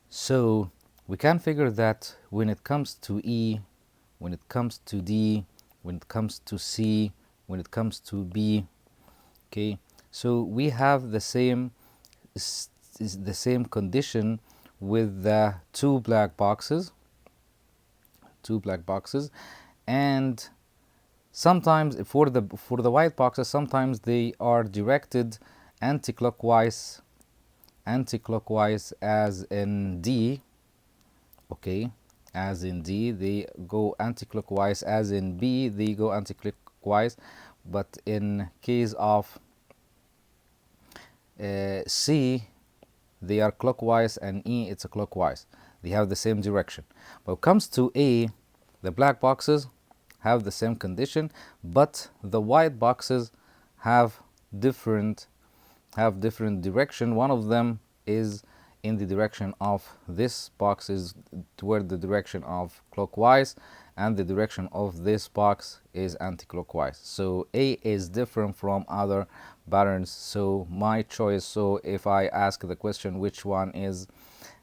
Speaker 2: So we can figure that when it comes to E, when it comes to D, when it comes to C, when it comes to B, okay, so we have the same condition with the two black boxes, and sometimes for the white boxes, sometimes they are directed anti-clockwise as in D. Okay, as in D they go anti-clockwise, as in B they go anti-clockwise, but in case of C they are clockwise, and E it's a clockwise. They have the same direction. But when it comes to A, the black boxes have the same condition, but the white boxes have different direction. One of them is in the direction of this box is toward the direction of clockwise, and the direction of this box is anti-clockwise. So A is different from other patterns. So my choice, so if I ask the question which one is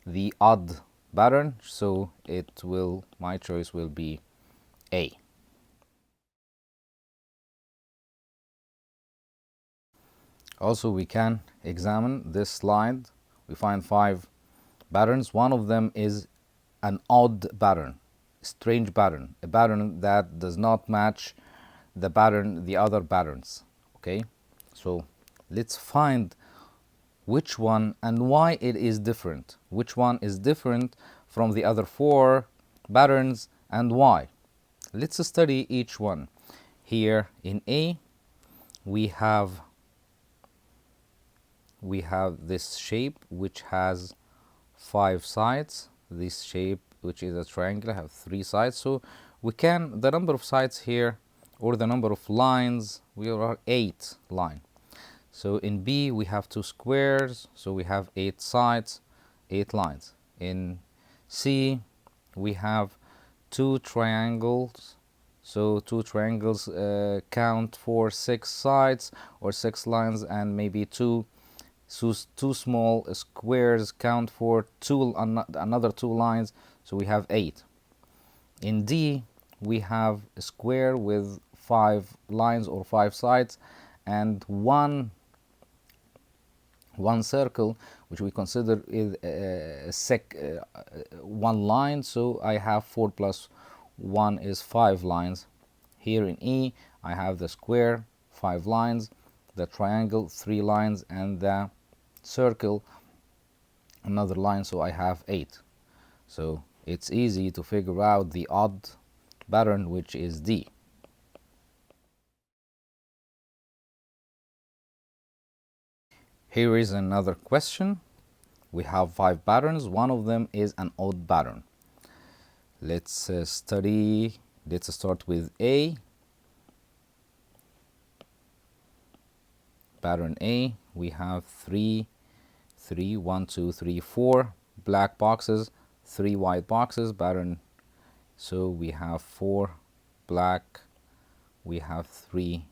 Speaker 2: the odd pattern, so my choice will be A. Also, we can examine this slide. We find 5 patterns. One of them is an odd pattern, strange pattern, a pattern that does not match the other patterns. Okay, so let's find which one and why it is different. Which one is different from the other 4 patterns and why. Let's study each one. Here in A, we have this shape which has 5 sides. This shape, which is a triangle, have 3 sides. So we can, the number of sides here, or the number of lines, we are 8 line. So in B we have 2 squares, so we have 8 sides, 8 lines. In C we have 2 triangles, so 2 triangles count for 6 sides or 6 lines, and maybe 2 small squares count for another 2 lines, so we have 8. In D we have a square with 5 lines or 5 sides and one circle, which we consider is one line, so I have 4 plus 1 is 5 lines. Here in E I have the square, 5 lines, the triangle, 3 lines, and the circle, another line, so I have 8. So it's easy to figure out the odd pattern, which is D. Here is another question. We have 5 patterns. One of them is an odd pattern. Let's start with A. Pattern A, we have 1, 2, 3, 4 black boxes, 3 white boxes. Pattern, so we have 4 black, we have 3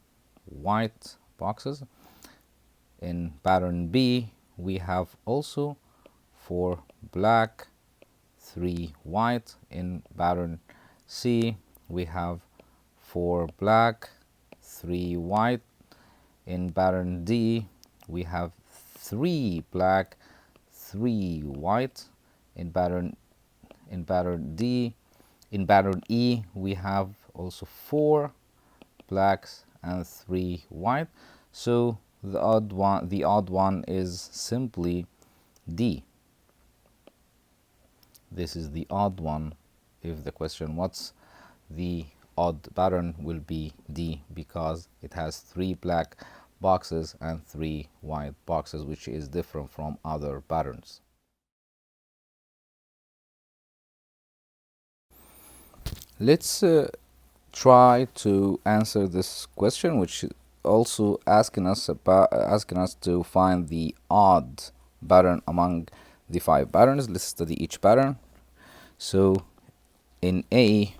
Speaker 2: white boxes. In pattern B, we have also 4 black, 3 white. In pattern C, we have 4 black, 3 white. In pattern D, we have 3 black, 3 white. In pattern E, we have also 4 blacks and 3 white. So the odd one is simply D. This is the odd one. If the question what's the odd pattern, will be D, because it has 3 black boxes and 3 white boxes, which is different from other patterns. Let's try to answer this question, which is also asking us to find the odd pattern among the 5 patterns. Let's study each pattern. So in A,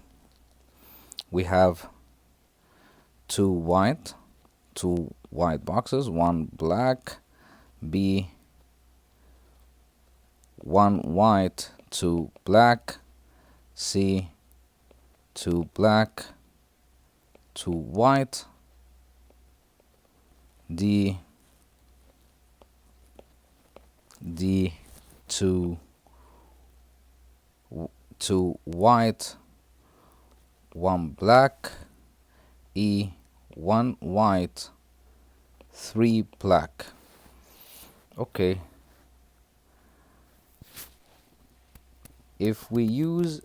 Speaker 2: we have 2 white boxes, 1 black. B, 1 white, 2 black. C, 2 black, 2 white. D, 2 white, 1 black. E, 1 white, 3 black. Okay, if we use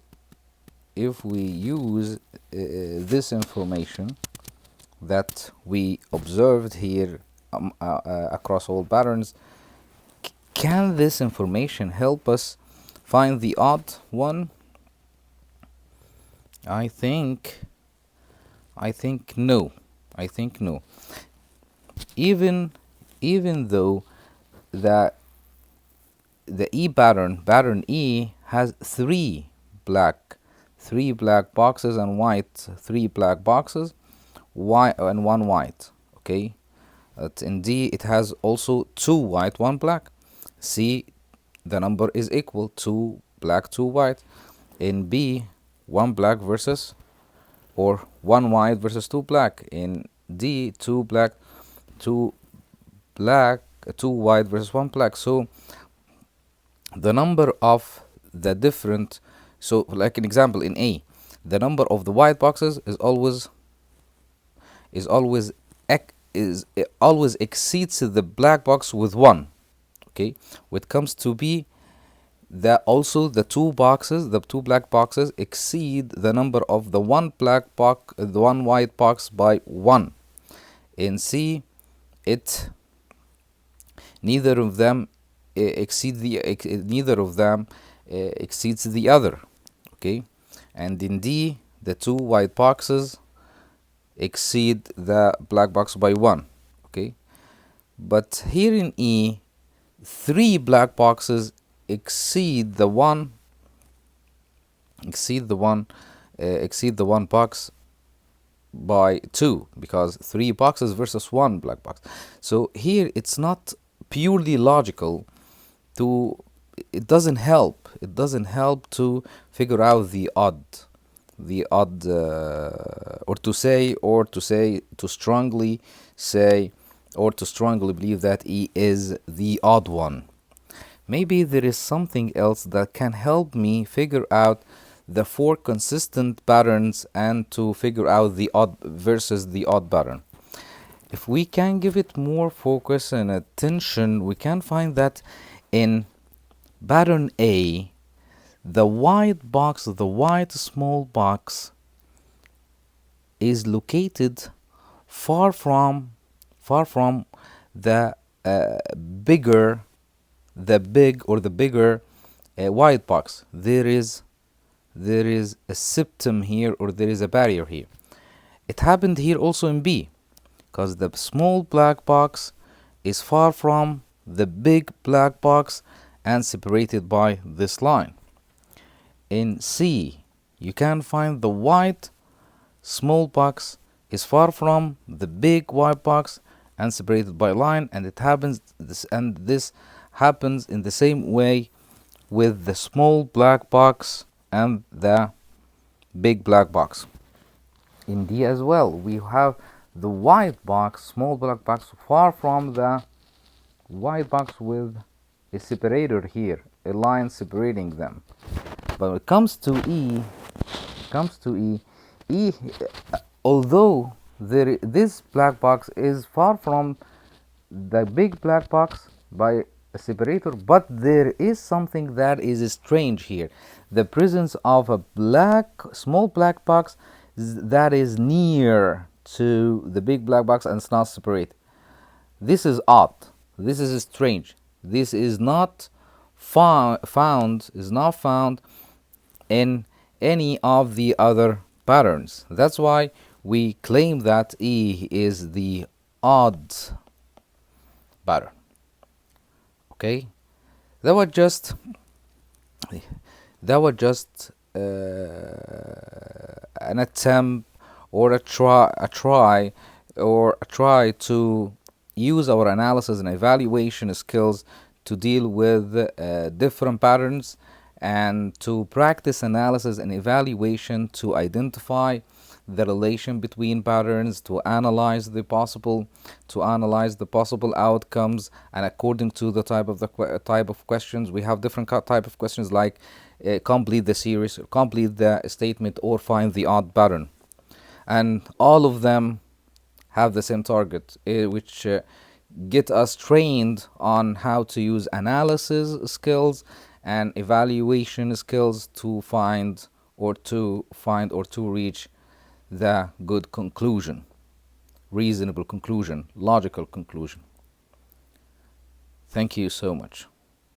Speaker 2: this information that we observed here across all patterns, can this information help us find the odd one? I think no. Even though the E pattern E has 3 black boxes and white, 3 black boxes, white and 1 white. Okay, but in D it has also 2 white, 1 black. C, the number is equal, 2 black, 2 white. In B, 1 black versus, or 1 white versus 2 black. In D, 2 black, 2 black, two white versus one black. So the number of the different, so like an example in A, the number of the white boxes is always it always exceeds the black box with one. Okay, when it comes to B, that also the two black boxes exceed the number of the one white box by one. In C, it neither of them exceeds the other. Okay, and in D, the two white boxes exceed the black box by one. Okay, but here in E, three black boxes exceed the one box by two, because three boxes versus one black box. So here it's not purely logical to, it doesn't help to figure out the odd or to strongly say, or to strongly believe that E is the odd one. Maybe there is something else that can help me figure out the four consistent patterns and to figure out the odd versus the odd pattern. If we can give it more focus and attention, we can find that in pattern A, the white small box is located far from the bigger white box. There is a septum here, or there is a barrier here. It happened here also in B, because the small black box is far from the big black box and separated by this line. In C, you can find the white small box is far from the big white box and separated by a line, and this happens in the same way with the small black box and the big black box. In D as well, we have the white box, small black box, far from the white box with a separator here, a line separating them. But when it comes to E, although this black box is far from the big black box by a separator, but there is something that is strange here: the presence of a small black box that is near to the big black box and it's not separate. This is odd. This is strange. This is not found in any of the other patterns. That's why we claim that E is the odd pattern. Okay, that was just an attempt or a try to use our analysis and evaluation skills to deal with different patterns, and to practice analysis and evaluation to identify the relation between patterns, to analyze the possible outcomes, and according to the type of questions, we have different type of questions like complete the series, complete the statement, or find the odd pattern, and all of them have the same target, which get us trained on how to use analysis skills and evaluation skills to find or to reach the good conclusion, reasonable conclusion, logical conclusion. Thank you so much.